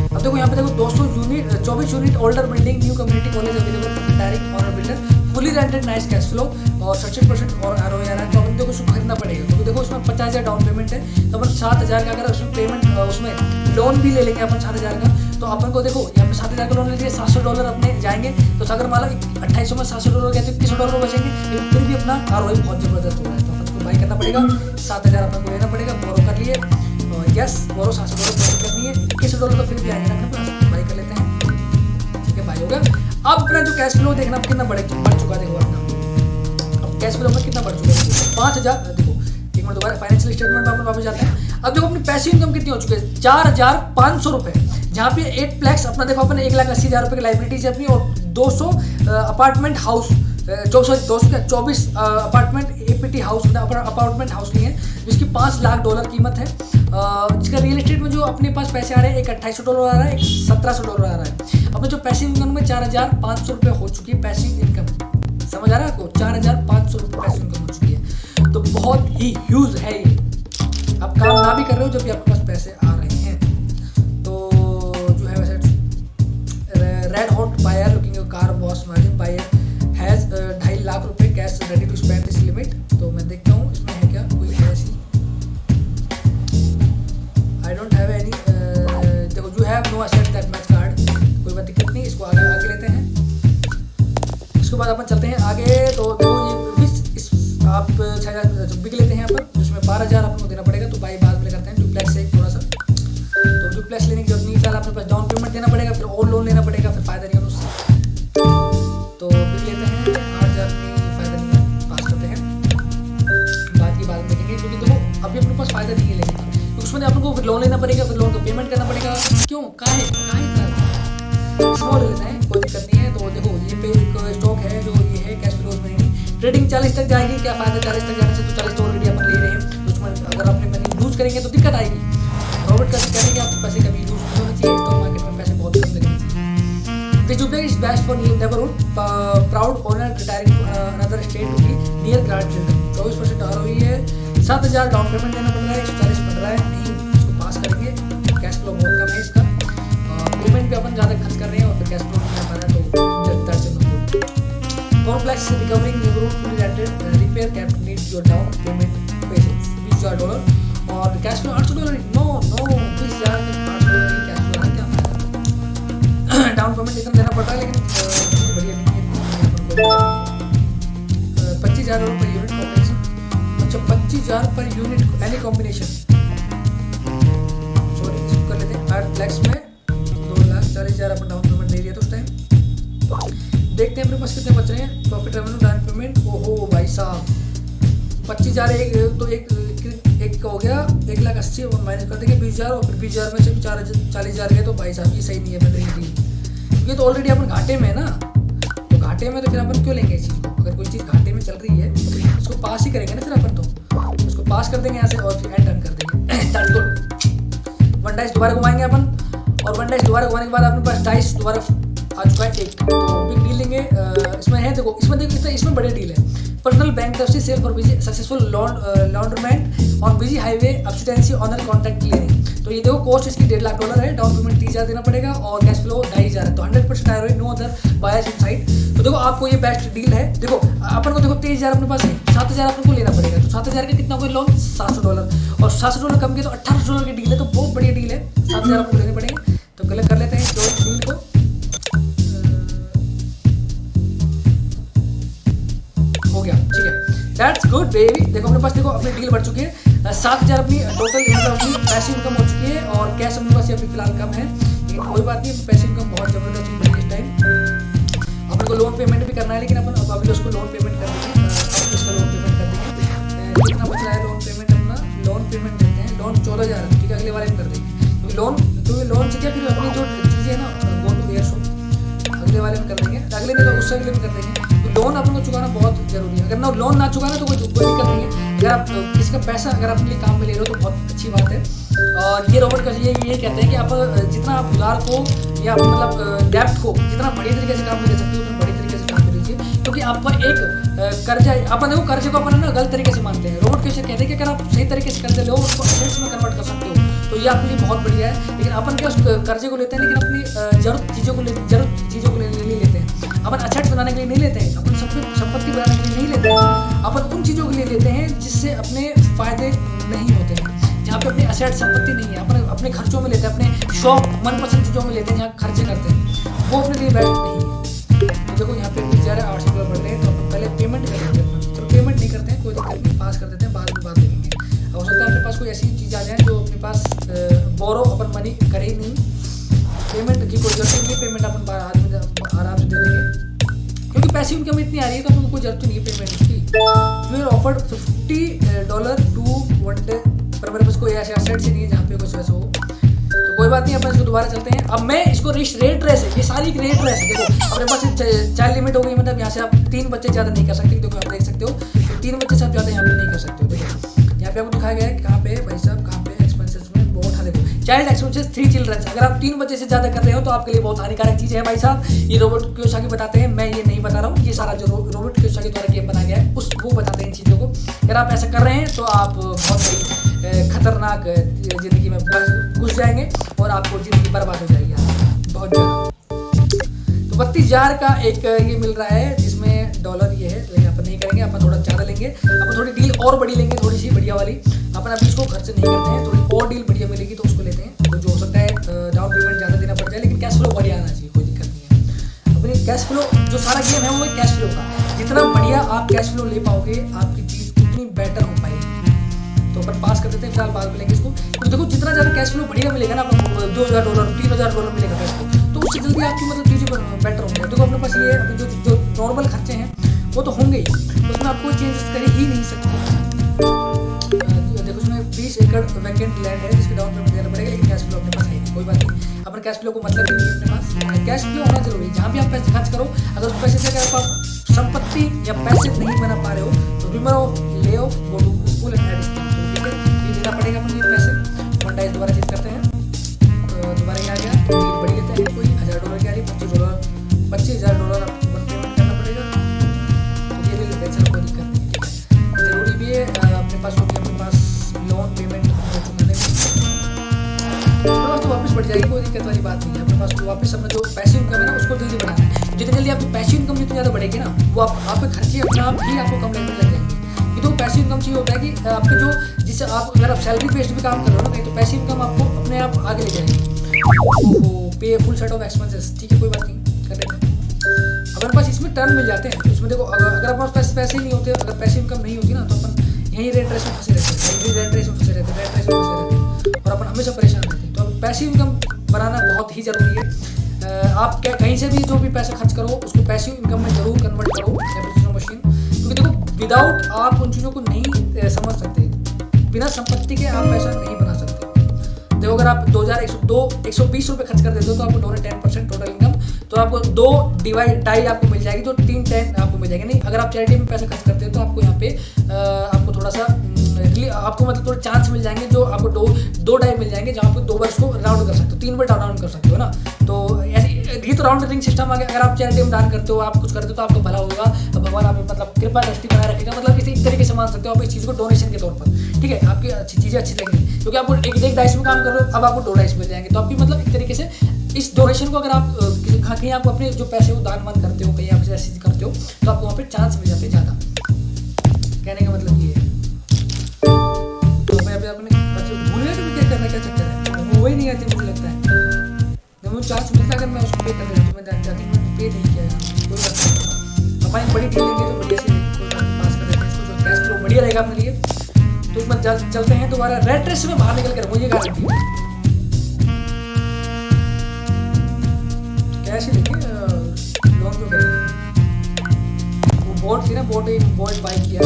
अब देखो यहाँ पे देखो 200 unit 24 unit older building new community college available direct owner builder fully rented nice cash flow और 67% और ROI आ रहा है। तो अपन देखो उसको खरीदना पड़ेगा, क्योंकि देखो उसमें 50,000 डाउन पेमेंट है, तो अपन 7,000 का अगर उसमें पेमेंट उसमें लोन भी ले लेंगे अपन 7,000 का, तो अपन को देखो यहाँ पे 7,000 का लोन ले लिए $700 अपने जाएंगे, तो अगर मान लो 2800 में $700 गए तो $2100 बचेंगे, लेकिन फिर भी अपना ROI बहुत जबरदस्त हो रहा है। तो अपन को बाई करना पड़ेगा, 7,000 अपन को लेना पड़ेगा, बोरो कर लिए, यस बोरो $700 करनी है, $2100 तो फिर भी आएंगे ना अपने पास, बाई कर लेते हैं, ठीक है बाई हो गया। अब अपना जो कैश फ्लो देखना कितना बढ़ चुका है, देखो अपना अब कैश फ्लो अपना कितना बढ़ चुका है, 5,000 देखो एक मिनट दोबारा फाइनेंशियल स्टेटमेंट में अपन वापस जाते हैं। अब देखो अपनी पैसिव इनकम कितनी हो चुकी है, 4,500 रुपये, जहाँ पे 8 प्लेक्स अपना देखो अपने 1,80,000 रुपये की लाइबिलिटीज है अपनी, और 200 apartment house 224 apartment APT house apartment house लिए हैं, जिसकी $5,00,000 कीमत है, जिसका रियल एस्टेट में जो अपने पास पैसे आ रहे हैं, एक $2,800 आ रहा है, एक $1,700 आ रहा है। अपने जो पैसिव इनकम में 4,500 रुपये हो चुकी है पैसिव इनकम, समझ आ रहा है आपको, 4,500 रुपये पैसिव इनकम हो चुकी है, तो बहुत ही ह्यूज है ये। आप काम ना भी कर रहे हो जब भी आपके पास पैसे आ रहे हैं, तो जो है वैसे red hot buyer looking car boss margin buyer has 2.5 lakh रुपए cash ready to spend this limit. तो मैं देखता हूँ इसमें है क्या, कोई है ऐसी, आई डोंट हैव एनी, देखो you have no asset that match card, कोई बात दिक्कत नहीं, इसको आगे आगे लेते हैं। इसके बाद अपन चलते हैं आगे, तो देखो ये आप 6,000 बिक लेते हैं यहाँ पर, उसमें 12,000 अपन को देना पड़ेगा, तो बाई बाद में करते हैं। डुप्लेक्स से थोड़ा सा, तो डुप्लेक्स लेने की जरूरत नहीं, फिलहाल अपने पास डाउन पेमेंट देना पड़ेगा, फिर और लोन लेना पड़ेगा, फिर फायदा नहीं है उससे, तो बिक लेते हैं, 8,000 में फायदा नहीं है, पास करते हैं, बात की बात देखेंगे, क्योंकि देखो अभी अपने पास फायदा नहीं है, लेकिन उसमें अपन को फिर लोन लेना पड़ेगा, फिर लोन को पेमेंट करना पड़ेगा, क्यों काहे स्मॉल लेते हैं, कोई दिक्कत नहीं है। तो देखो ये पे एक स्टॉक है जो ये है कैश फ्लो में नहीं, ट्रेडिंग 40 तक जाएगी, क्या फायदा 40 तक जाने से, तो 40 तो ऑलरेडी अपन ले रहे हैं, तो उसमें अगर अपने मनी लूज करेंगे तो दिक्कत आएगी। रॉबर्ट का कहते हैं कि आपके पैसे कभी लूज नहीं होने चाहिए, स्टॉक मार्केट में पैसे बहुत कम लगने चाहिए। This duplex is best for new neighbourhood proud owner retiring to another state to be near grandchildren, 24% ROI है, 7,000 डाउन पेमेंट देना पड़ रहा है, 140 बन रहा है, नहीं इसको पास करेंगे, कैश फ्लो बहुत कम है इसका, पेमेंट पे अपन ज़्यादा खर्च कर रहे हैं और फिर कैश फ्लो नहीं आ पा रहा है, तो that's it. Complex recovering neighbourhood fully rented repair cap needs your down payment patience $20 और कैश फ्लो $800, नो प्लीज यार, $800 कैश फ्लो है क्या, डाउन पेमेंट इतना देना पड़ रहा है, लेकिन बढ़िया नहीं है। 25,000 पर यूनिट कॉम्बिनेशन, अच्छा 25,000 per unit any combination, sorry इसको कर लेते हैं 8 फ्लैक्स में 2,40,000 अपन डाउन पेमेंट दे दिया था उस टाइम। देखते हैं अपने पास कितने बच रहे हैं, प्रॉफिट रेवेन्यू डाउन पेमेंट, ओहो भाई साहब 25,000 एक तो एक का हो गया 1,80,000 और माइनस कर देंगे 20,000 और फिर 20,000 में से भी 40,000 गए, तो भाई साहब ये सही नहीं है बंदे की डील, ये तो ऑलरेडी अपन घाटे में है ना, तो घाटे में तो फिर अपन क्यों लेंगे इस चीज़ को, अगर कोई चीज़ घाटे में चल रही है तो उसको पास ही करेंगे ना, फिर अपन तो उसको पास कर देंगे यहाँ से और फिर एंड कर देंगे। 1 डाइस दोबारा घुमाएंगे अपन, और 1 डाइस दोबारा घुमाने के बाद अपने पास डाइस दोबारा आ चुका है एक, तो बिग डील लेंगे, इसमें है देखो इसमें बड़े डील है, personal bankruptcy sale for busy successful laundromat on busy highway absentee owner contract clearing, तो ये देखो कॉस्ट इसकी $1,50,000 है, डाउन पेमेंट 30,000 देना पड़ेगा और कैश फ्लो 2,500 है, तो 100% ROI, नो अदर बायर्स इन साइड। तो देखो आपको ये बेस्ट डील है, देखो अपन को देखो 23,000 अपने पास है, 7,000 अपन को लेना पड़ेगा, तो 7,000 का कितना कोई लोन $700 और $700 कम के तो $1,800 की डील है, तो बहुत बढ़िया डील है, 7,000 आपको लेने पड़ेंगे, तो कलेक्ट कर लेते हैं जो डील को, हो गया ठीक है, दैट्स गुड बेबी। देखो अपने पास देखो अपनी डील बढ़ चुकी है, 7,000 अपनी टोटल अपनी पैसिव इनकम हो चुकी है, और कैश अपने पास अभी फिलहाल कम है, लेकिन कोई बात नहीं, पैसिव इनकम बहुत जबरदस्त चीज है इस टाइम। अपन को लोन पेमेंट भी करना है, लेकिन अपन अभी उसको लोन पेमेंट कर देंगे, अब इसका लोन पेमेंट कर देंगे, कितना बच रहा है लोन पेमेंट अपना, लोन पेमेंट देते हैं, लोन 14,000 ठीक है, अगले वाले में कर देंगे, क्योंकि लोन से क्या फिर अपनी जो चीज़ें है ना गो टू एयर शो अगले वाले में कर देंगे, अगले में तो उससे अगले में कर देंगे, तो लोन अपन को चुकाना बहुत जरूरी है, अगर ना लोन ना चुकाना तो कोई दिक्कत नहीं है, अगर आप किसी का पैसा अगर अपने लिए काम में ले रहे हो तो बहुत अच्छी बात है। और ये रॉबर्ट का ये कहते हैं कि आप जितना आप उधार को या मतलब डेप्ट को जितना बड़ी तरीके से काम में ले सकते हो उतना बड़ी तरीके से काम में लीजिए, क्योंकि क्योंकि आप पर एक कर्जा, अपन देखो कर्जे को अपन ना गलत तरीके से मानते हैं। रोबोट कैसे कहते हैं कि अगर आप सही तरीके से कर्जे लो उसको एसेट्स में कन्वर्ट कर सकते हो तो ये आपके लिए बहुत बढ़िया है। लेकिन अपन क्या उस कर्जे को लेते हैं लेकिन अपनी जरूरत चीज़ों को नहीं लेते हैं। अपन एसेट्स बनाने के लिए नहीं लेते हैं, अपन संपत्ति बनाने के लिए नहीं लेते हैं, अपन उन चीज़ों के लिए लेते हैं जिससे अपने फायदे नहीं होते हैं। जहाँ पे अपनी एसेट संपत्ति नहीं है अपन अपने खर्चों में लेते हैं, अपने शौक मनपसंद चीज़ों में लेते हैं, जहाँ खर्चे करते हैं, वो अपने लिए बेस्ट नहीं है। तो देखो यहाँ पे कुछ ज़्यादा $800 बढ़ रहे हैं तो अपन पहले पेमेंट कर लेते हैं। चलो पेमेंट नहीं करते हैं, कोई दिक्कत नहीं, पास कर देते हैं, बाद में बात देखेंगे। हो सकता है अपने पास कोई ऐसी चीज़ आ जाए जो अपने पास बोरो अपन मनी करे ही नहीं, पेमेंट की कोई जरूरत नहीं है, पेमेंट अपन आराम से दे देंगे क्योंकि पैसे इनकम इतनी आ रही है तो आपको कोई जरूरत नहीं है पेमेंट की। We are offered $50 to 1 day, पर मेरे पास कोई ऐसे एसेट्स ही नहीं है जहाँ पे कुछ वैसा हो, तो कोई बात नहीं, अपन इसको दोबारा चलते हैं। अब मैं इसको रेट रेस है, ये सारी रेट रेस है। देखो अपने पास चाइल्ड लिमिट हो गई, मतलब यहाँ से आप 3 बच्चे ज़्यादा नहीं कर सकते। देखो आप देख सकते हो तो 3 बच्चे से आप ज़्यादा यहाँ पे नहीं कर सकते हो। देखो यहाँ पे आपको दिखाया गया है कहाँ पे भाई साहब, कहाँ पे एक्सपेंसेस में बहुत है। देखो चाइल्ड एक्सपेंसेस 3 चिल्ड्रन, अगर आप 3 बच्चे से ज़्यादा कर रहे हो तो आपके लिए बहुत हानिकारक चीज़ है भाई साहब। ये रोबोट कियोसाकी बताते हैं, मैं ये नहीं बता रहा हूँ, ये सारा जो रोबोट कियोसाकी द्वारा गेम बनाया गया है वो बताते हैं इन चीज़ों को। अगर आप ऐसा कर रहे हैं तो आप बहुत बड़ी खतरनाक ज़िंदगी में घुस जाएंगे और आपको ज़िंदगी बर्बाद हो जाएगी बहुत ज़्यादा। तो 32,000 का एक ये मिल रहा है जिसमें डॉलर ये है, लेकिन अपन नहीं करेंगे, अपन थोड़ा ज़्यादा लेंगे, अपन थोड़ी डील और बड़ी लेंगे, थोड़ी सी बढ़िया वाली। अपन अभी इसको खर्च नहीं करते हैं, थोड़ी और डील बढ़िया मिलेगी तो उसको लेते हैं। तो जो हो सकता है डाउन पेमेंट ज़्यादा देना पड़ जाए लेकिन कैश फ्लो बढ़िया आना चाहिए, कोई दिक्कत नहीं है। अपनी कैश फ्लो जो सारा गेम है वो है कैश फ्लो का, जितना बढ़िया आप कैश फ्लो ले पाओगे आपकी चीज़ उतनी बेटर हो पाएगी। तो अपन पास कर देते हैं, फिलहाल बाद में लेंगे इसको। तो देखो जितना ज़्यादा कैश फ्लो बढ़िया मिलेगा ना, आपको $2,000 $3,000 मिलेगा कैश फ्लो, तो उससे जल्दी आपकी मतलब चीज़ें बेटर होंगी। देखो अपने पास ये अभी जो नॉर्मल खर्चे हैं वो तो होंगे ही, उसमें आपको चेंजेस कर ही नहीं सकते। देखो उसमें 20 एकड़ वैकेंट लैंड है जिसके डाउन पेमेंट देना पड़ेगा, लेकिन कैश फ्लो अपने पास है, कोई बात नहीं। अपन कैश फ्लो को मतलब ही नहीं अपने पास, कैश फ्लो होना जरूरी है। जहाँ भी आप पैसे खर्च करो, अगर उस पैसे से अगर आप संपत्ति या पैसे नहीं बना पा रहे हो तो remember lay off go to school and add school, ठीक है, ये देना पड़ेगा अपने पैसे। मोनेटाइज दोबारा चेक करते हैं, दोबारा ये आ गया, डील बड़ी लेते हैं, कोई $1,000 की आ रही, $25,000 आपको पेमेंट करना पड़ेगा, तो ये ले लेते हैं, चलो कोई दिक्कत नहीं, ठीक है। जरूरी भी है अपने पास होगी, अपने पास लोन पेमेंट चुकाने में तो वापस बढ़ जाएगी, कोई दिक्कत वाली बात नहीं है। अपने पास तो वापस अपना जो पैसिव इनकम है ना उसको जल्दी बढ़ाना है। जितनी जल्दी आपकी पैसिव इनकम जितनी ज़्यादा बढ़ेगी ना, वो आपके खर्चे अपने आप ही आपको कम लगने लग जाएंगे। ये तो पैसिव इनकम चाहिए होता है कि आपके जो जिससे आप अगर आप सैलरी बेस्ड भी काम कर रहे हो ना कहीं, तो पैसिव इनकम आपको अपने आप आगे ले जाएगी। ओहो पे फुल सेट ऑफ एक्सपेंसेस, ठीक है कोई बात नहीं, कर लेते हैं। अपने पास इसमें टर्न मिल जाते हैं, उसमें देखो अगर अपने पास पैसे ही नहीं होते, अगर पैसिव इनकम नहीं होती ना तो अपन यहीं रेट रेस में फंसे रहते हैं, रेट रेस में फंसे रहते हैं और अपन हमेशा परेशान रहते हैं। तो पैसिव इनकम बनाना बहुत ही ज़रूरी है। आप क्या कहीं से भी जो भी पैसा खर्च करो उसको पैसिव इनकम में ज़रूर कन्वर्ट करो, कैपिटल मशीन, क्योंकि देखो विदाउट आप उन चीज़ों को नहीं समझ सकते, बिना संपत्ति के आप पैसा नहीं बना सकते। देखो अगर आप 120 रुपये खर्च कर देते हो तो आपको 10% टोटल इनकम, तो आपको 2/2 आपको मिल जाएगी, तो 3/10 आपको मिल जाएगी। नहीं अगर आप चैरिटी में पैसा खर्च करते हो तो आपको यहाँ पे आपको थोड़ा सा आपको मतलब थोड़े चांस मिल जाएंगे, जो आपको 2/2 मिल जाएंगे, जहाँ आपको 2 बार इसको राउंड कर सकते हो, 3 बार राउंड कर सकते हो ना। तो ये तो राउंड रिंग सिस्टम आ गया। अगर आप चैरिटी में दान करते हो, आप कुछ करते हो तो आपको भला होगा, भगवान आप मतलब कृपा दृष्टि बनाए रखेगा, मतलब किसी तरीके से मान सकते हो आप इस चीज़ को डोनेशन के तौर पर, ठीक है। आपकी अच्छी चीज़ें अच्छी लगेंगी क्योंकि आपको एक डाइस में काम कर रहे हो, अब आपको 2 डाइस मिल जाएंगे, तो आपकी मतलब एक तरीके से इस डोनेशन को अगर आप कहीं आप अपने जो पैसे को दान मान करते हो, कहीं आप ऐसी चीज़ करते हो तो आपको वहाँ पे चांस मिल जाते हैं ज़्यादा। कहने का मतलब ये है। तो मैं अभी अपने भूल गया कि क्या करना, क्या चक्कर है, वो वही नहीं आती, मुझे लगता है जब मुझे चांस मिलता है अगर मैं उसको पे कर देता हूँ, मैं जाती मैं पे नहीं किया, कोई बात नहीं। अपन बड़ी डील लेंगे तो बढ़िया से पास कर देते हैं इसको, जो कैश फ्लो बढ़िया रहेगा अपने लिए। तो इसमें चलते हैं दोबारा रेड रेस में बाहर निकल कर, मुझे गारंटी है कैश ही लेंगे, लोन क्यों करेंगे। वो बोट थी ना, बोट बाई किया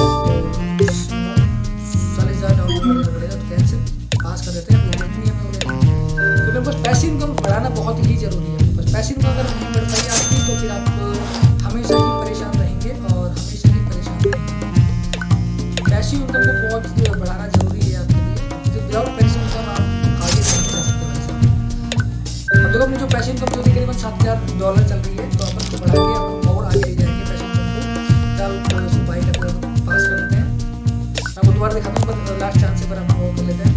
पड़ेगा, तो कैंसिल पास कर देते हैं, तो मेरे पास पैसिव इनकम बढ़ाना बहुत ही जरूरी है। बस पैसिव इनकम अगर नहीं बढ़ पाई आपकी तो फिर आप हमेशा ही परेशान रहेंगे और हमेशा ही परेशान रहेंगे। पैसिव इनकम को बहुत बढ़ाना जरूरी है आपके लिए, विदाउट पैसिव इनकम आप आगे नहीं जा सकते। अब देखो अपनी जो पैसिव इनकम जो तकरीबन $7,000 चल रही है, तो अपन को बढ़ा के अपन और आगे ले जाएंगे पैसिव इनकम को। वो कर लेते हैं।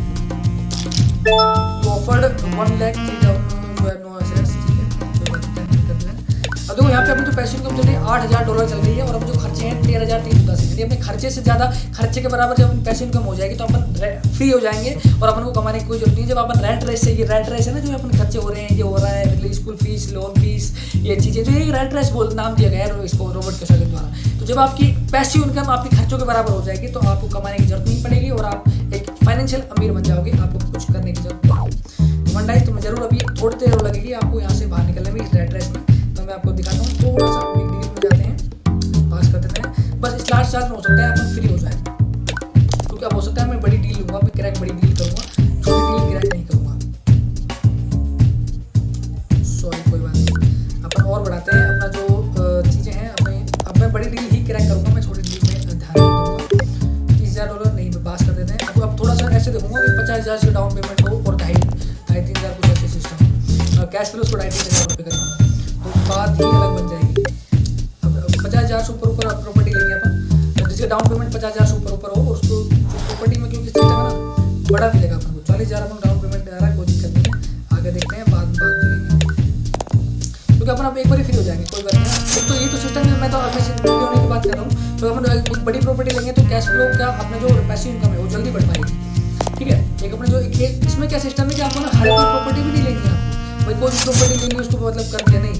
ऑफर्ड 1 लाख नो एसेट्स, ठीक है। अब देखो यहाँ पे अपनी जो पैसिव इनकम चल रही है $8,000 चल रही है, और अब जो खर्चे हैं 13,310 है। यदि अपने खर्चे से ज़्यादा, खर्चे के बराबर जब अपनी पैसिव इनकम हो जाएगी तो अपन फ्री हो जाएंगे और अपन को कमाने की कोई जरूरत नहीं। जब अपन रेंट रेस से, ये रेंट रेस है ना, जो अपन खर्चे हो रहे हैं, ये हो रहा है मतलब स्कूल फीस, लोन फीस, ये चीज़ें, जो ये रेंट रेस बोल नाम दिया गया है इसको रॉबर्ट कियोसाकी द्वारा। तो जब आपकी पैसिव इनकम आपकी खर्चों के बराबर हो जाएगी तो आपको कमाने की जरूरत नहीं पड़ेगी और आप एक फाइनेंशियल अमीर बन जाओगे, आपको कुछ करने की जरूरत नहीं। मंडाइज तुम्हें जरूर अभी थोड़ी देर लगेगी आपको यहाँ से बाहर निकलने में इस रेड रेस में। तो मैं आपको दिखाता हूँ, थोड़ा सा बिग डील में जाते हैं, पास कर देते हैं। बस इस लास्ट चार्ज में हो सकता है अपन फ्री हो जाए, क्योंकि अब हो सकता है मैं बड़ी डील लूँगा, मैं क्रैक बड़ी डील करूँगा, छोटी डील क्रैक नहीं करूँगा। सॉरी, कोई बात नहीं, अपन और बढ़ाते हैं अपना जो चीज़ें हैं अपने। अब मैं बड़ी डील ही क्रैक करूँगा, मैं छोटी डील में ध्यान नहीं दूँगा। $30,000 नहीं, मैं पास कर देते हैं। अब थोड़ा सा ऐसे देखूँगा कि 50,000 से डाउन पेमेंट हो और 2,500-3,000 कुछ ऐसे सिस्टम, कैश फ्लो उसको 2,500 रुपये करेंगे तो बात ही अलग बन जाएगी। अब 50,000 से ऊपर प्रॉपर्टी लेंगे अपन, जिसका डाउन पेमेंट 50,000 से ऊपर हो, और उसको प्रॉपर्टी में क्योंकि सिस्टम है ना बड़ा मिलेगा अपन को। 40,000 अपन डाउन पेमेंट दे रहा है, कोई दिक्कत नहीं है, आगे देखते हैं, बाद में बात करेंगे, क्योंकि अपन अब एक बार ही फ्री हो जाएंगे, कोई बात नहीं। तो ये तो सिस्टम है, मैं तो अपने फ्री होने की बात कर रहा हूँ। तो अपन एक बड़ी प्रॉपर्टी लेंगे तो कैश फ्लो का अपना जो पैसिव इनकम है वो जल्दी बढ़ पाएगी, ठीक है। एक अपने जो इसमें क्या सिस्टम है कि आपको ना हर कोई प्रॉपर्टी भी नहीं लेनी है, भाई कोई भी प्रॉपर्टी लेनी है उसको मतलब कर दिया नहीं,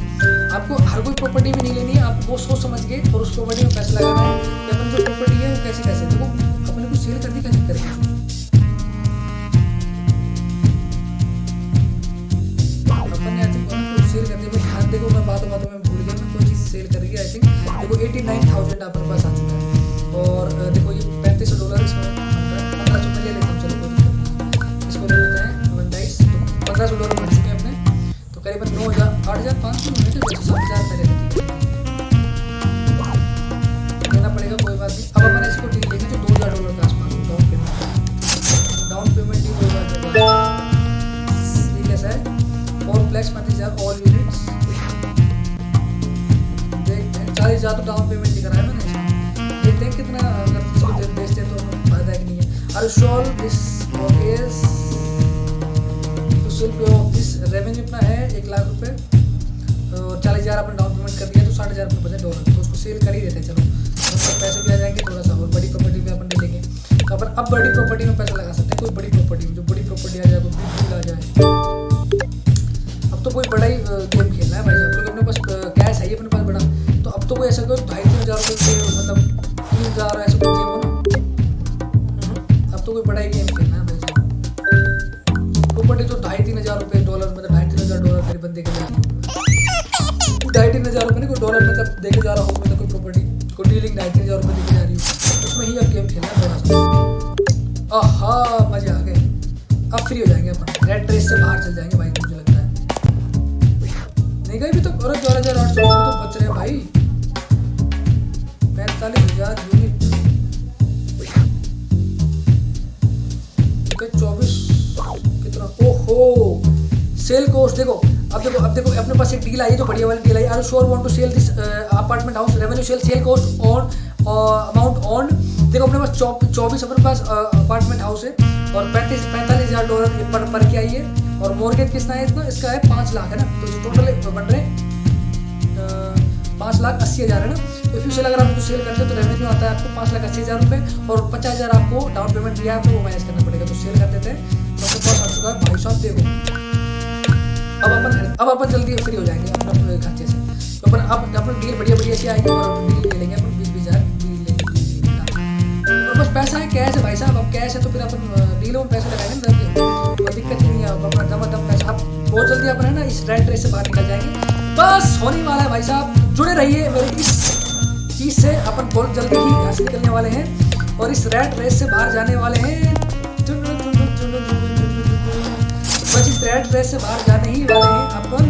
आपको हर कोई प्रॉपर्टी भी नहीं लेनी है। आपको वो सोच समझ के और उस प्रॉपर्टी में पैसा लगाना है कि अपन जो प्रॉपर्टी है वो कैसे कैसे देखो अपने को सेल करने का चक्कर है। अपन यहाँ तक सेल करने में ध्यान देखो, मैं बातों बातों में भूल गया, मैं कोई चीज़ सेल कर रही है। आई थिंक देखो 89,000 अपने पास आ चुका है, और देखो ये $3500 इसमें 1500 ले लेता हूँ, चलो कोई दिक्कत नहीं, इसको ले लेते हैं। तो $1500 बढ़ चुके हैं अपने, तो करीबन 9,000 8,500 7,000 मेरे देना पड़ेगा, कोई बात नहीं। अब अपन इसको डील लेंगे जो $2,000 के आसपास डाउन पेमेंट ही 2,000 कैसा है, 4,35,000 ऑल यूनिट्स। देखते हैं 40,000 तो डाउन पेमेंट दिख रहा है मैंने, देखते हैं कितना अगर इसको बेचते हैं तो फायदा है कि नहीं है। आर शॉल दिस ऑफिस पे ऑफ दिस रेवेन्यू इतना है ₹1,00,000, और 40,000 अपन डाउन पेमेंट कर दिया तो $60,000 बचे $, तो उसको सेल कर ही देते हैं। चलो तो पैसे भी आ जाएंगे थोड़ा सा, और बड़ी प्रॉपर्टी में अपन ले लेंगे तो अपन अब बड़ी प्रॉपर्टी में पैसा लगा सकते हैं। कोई बड़ी प्रॉपर्टी में, जो बड़ी प्रॉपर्टी आ जाए, कोई बिग डील आ जाए। अब तो कोई बड़ा ही गेम खेलना है भाई साहब, क्योंकि अपने पास कैश है ही अपने पास बड़ा, तो अब तो कोई ऐसा कोई 2,500-3,000 रुपये मतलब 3,000 ऐसा कोई गेम हो ना, अब तो कोई बड़ा ही गेम खेलना है भाई साहब। प्रॉपर्टी तो $2,500-3,000 मतलब $2,500 करीबन देखे जा रही हो, $2,500 नहीं कोई डॉलर मतलब देखे जा रहा हो, मतलब कोई प्रॉपर्टी को डीलिंग $2,500 देखे जा रही हो, उसमें ही अब गेम खेलना है थोड़ा सा। आहा, मजे आ गए, अब फ्री हो जाएंगे अपन, रेड रेस से बाहर चल जाएंगे भाई, मुझे लगता है। नहीं गए भी तो, और 4,800 तो बच रहे भाई, 45,000 यूनिट, 24 कितना, ओहो सेल कॉस्ट देखो। अब देखो अपने पास एक डील आई है, जो बढ़िया वाली डील आई। Are you sure want to sell this apartment house, revenue sell cost on amount on. देखो अपने पास 24 अपने पास अपार्टमेंट हाउस है, और $45,000 पर की आई है, और मॉर्गेज कितना है इतना, इसका है 5 लाख है ना, तो टोटल बन रहे 5,80,000 है ना। तो फ्यूचर अगर आप सेल करते हो तो रेवेन्यू आता है आपको ₹5,80,000, और 50,000 आपको डाउन पेमेंट दिया है, आपको वो मैनेज करना पड़ेगा। तो सेल कर देते हैं, तो अपने पास आ चुका है भाई साहब। देखो अब अपन जल्दी फ्री हो जाएंगे अपने खर्चे से, तो अपन डील बढ़िया सी आएगी, और डील ले लेंगे अपन 20,000 डील लेंगे, और बस पैसा है, कैश है भाई साहब। अब कैश है तो फिर अपन डीलों में पैसे लगाएंगे ना, कोई दिक्कत नहीं है। अब अपना दम पैसा, अब बहुत जल्दी अपन है ना इस रेड रेस से बाहर निकल जाएंगे, बस होने वाला है भाई साहब। जुड़े रहिए मेरे इस चीज़ से, अपन बहुत जल्दी ही यहाँ से निकलने वाले हैं, और इस रेड रेस से बाहर जाने वाले हैं। बस इस रेड रेस से बाहर जाने ही वाले हैं अपन,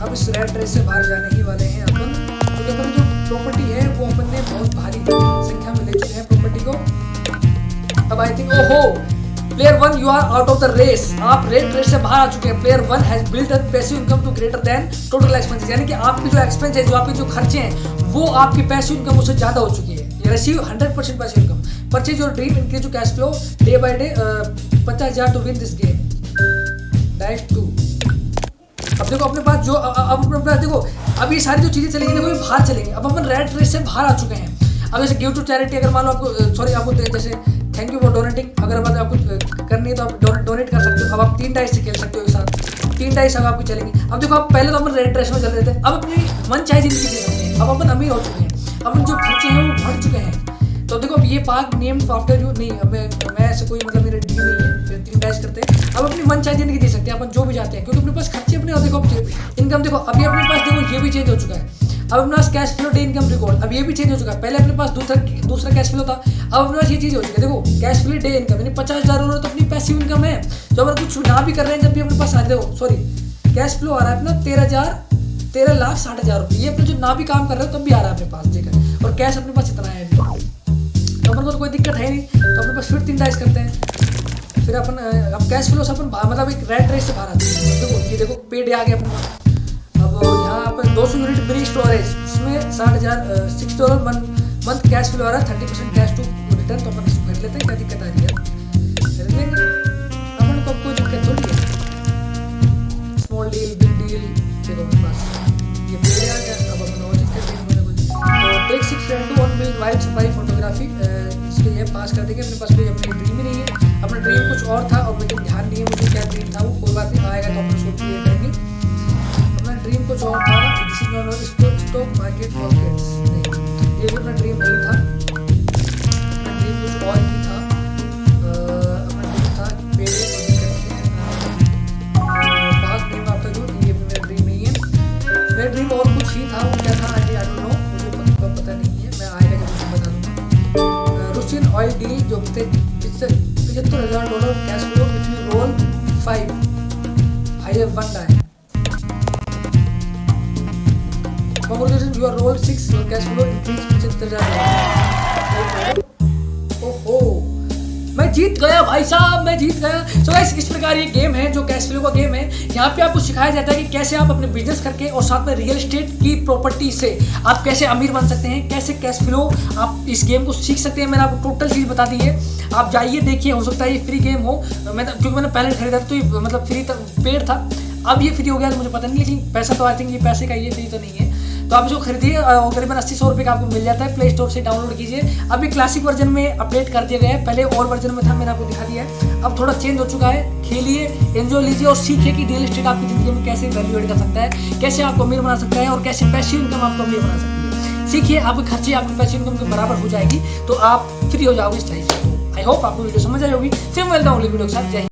अब इस रेड रेस से बाहर जाने ही वाले हैं अपन, क्योंकि अपन जो प्रॉपर्टी है वो अपन ने बहुत भारी संख्या में ले चुके हैं प्रॉपर्टी को। अब आई थिंक ओहो, player 1 you are out of the race, आप रेड रेस से बाहर आ चुके हैं। Player 1 has built a passive income to greater than total expenses, यानी कि आपके जो एक्सपेंस है, जो आपके जो खर्चे हैं, वो आपकी पैसिव इनकम उससे ज़्यादा हो चुकी है। ये receive 100% passive income. Purchase your dream, increase your cash flow day by day. 50,000 to win this game. Dash 2. अब देखो अपने पास जो अब अपने पास देखो अब ये सारी जो चीज़ें चलेंगी देखो ये बाहर चलेंगी। अब अपन रेड रेस से बाहर आ चुके हैं। अब जैसे गिव टू चैरिटी, अगर मान लो आपको सॉरी आपको जैसे थैंक यू फॉर डोनेटिंग, अगर मतलब आपको करनी है तो आप डोनेट कर सकते हो। अब आप 3 डाइस से खेल सकते हो एक साथ, 3 डाइस अब आपकी चलेंगी। अब देखो आप पहले तो अपन रेड रेस में चल रहे थे, अब अपनी मन चाहे जिंदगी जी सकते हैं। अब अपन अमीर हो चुके हैं, अपन जो खर्चे हैं वो बढ़ चुके हैं। तो देखो अब ये पार्क नेम आफ्टर यू नहीं, अब मैं ऐसे कोई मतलब मेरे ड्रीम नहीं है, फिर 3 डाइस करते हैं। अब अपनी मन चाहे जिंदगी जी सकते हैं अपन जो भी चाहते हैं, क्योंकि अपने पास खर्चे अपने और देखो इनकम देखो अभी अपने पास देखो ये भी चेंज हो चुका है। अब अपने पास cash flow day income record अब ये भी चेंज हो चुका है। पहले अपने पास दूसरा कैश फ्लो था, अब अपने पास ये चीज़ हो चुकी है। देखो कैश फ्लो डे इनकम यानी 50,000 हो रहा है तो अपनी पैसिव इनकम है। जो अगर कुछ ना भी कर रहे हैं जब भी अपने पास आ रहे हो सॉरी कैश फ्लो आ रहा है अपना 13,60,000 रुपये। ये अपने जो ना भी काम कर रहे हो तब भी आ रहा है अपने पास देखा, और कैश अपने पास इतना है अभी, तो अपन को तो कोई दिक्कत है नहीं। तो अपने पास फिर 3 डाइस करते हैं, फिर अपन अब कैश फ्लो से अपन मतलब एक रेड रेस से बाहर आते हैं। देखो ये देखो पे डे आ गया अपने पास। अब यहाँ पर 200 यूनिट मिनी स्टोरेज, उसमें 60,000 $6 मंथ कैश फ्लो आ रहा है, 30% कैश टू रिटर्न। तो अपन इसको खरीद लेते हैं, क्या दिक्कत आ रही है, खरीद लेंगे अपन को, कोई दिक्कत थोड़ी है। स्मॉल डील बिग डील देखो मेरे पास ये पेड़ आ गया। अब अपन और चीज़ करते हैं कुछ take 6 friend to 1 mil wild safari photography, इसलिए ये पास कर देंगे। अपने पास कोई अपनी ड्रीम ही नहीं है, अपना ड्रीम कुछ और था और मुझे ध्यान नहीं है मुझे क्या ड्रीम था वो, कोई बात नहीं आएगा तो अपन उसको क्लियर करेंगे। ड्रीम कुछ और था, this is not stock market for kids, नहीं ये भी अपना ड्रीम नहीं था, अपना ड्रीम कुछ और ही था। अपना ड्रीम था पेड़े बहुत ड्रीम आफ्टर यू, ये भी मेरा ड्रीम नहीं है। मेरा ड्रीम और कुछ ही था, वो क्या था आई डोंट नो, मुझे पता नहीं है, मैं आएगा जब मुझे बता दूँगा। रूसियन ऑयल डील जो $75,000 cash flow which we roll 5 I have 1 die. Congratulations, you are roll 6, your cash flow increase 75,000। ओहो मैं जीत गया भाई साहब, मैं जीत गया। सो गाइस इस प्रकार ये गेम है जो कैश फ्लो का गेम है। यहाँ पे आपको सिखाया जाता है कि कैसे आप अपने बिजनेस करके और साथ में रियल एस्टेट की प्रॉपर्टी से आप कैसे अमीर बन सकते हैं, कैसे कैश फ्लो आप इस गेम को सीख सकते हैं। मैंने आपको टोटल चीज़ बता दी है, आप जाइए देखिए, हो सकता है ये फ्री गेम हो। क्योंकि मैंने पहले खरीदा था तो ये मतलब फ्री पेड था, अब ये फ्री हो गया तो मुझे पता नहीं, लेकिन पैसा तो आई थिंक ये पैसे का ही है, फ्री तो नहीं है। तो आप इसको खरीदिए और करीबन 80-100 रुपये का आपको मिल जाता है, प्ले स्टोर से डाउनलोड कीजिए। अभी क्लासिक वर्जन में अपडेट कर दिया गया है, पहले और वर्जन में था, मैंने आपको दिखा दिया है, अब थोड़ा चेंज हो चुका है। खेलिए, एंजॉय लीजिए और सीखिए कि रियल एस्टेट आपकी ज़िंदगी में कैसे वैल्यू एड कर सकता है, कैसे आपको अमीर बना सकता है और कैसे पैसिव इनकम आपको अमीर बना सकती है। सीखिए, आपके खर्चे आपकी पैसिव इनकम के बराबर हो जाएगी तो आप फ्री हो जाओगे इस टाइप से। आई होप आपको वीडियो समझ आई होगी। फिर मिलता हूँ अगली वीडियो के साथ। जय हिंद।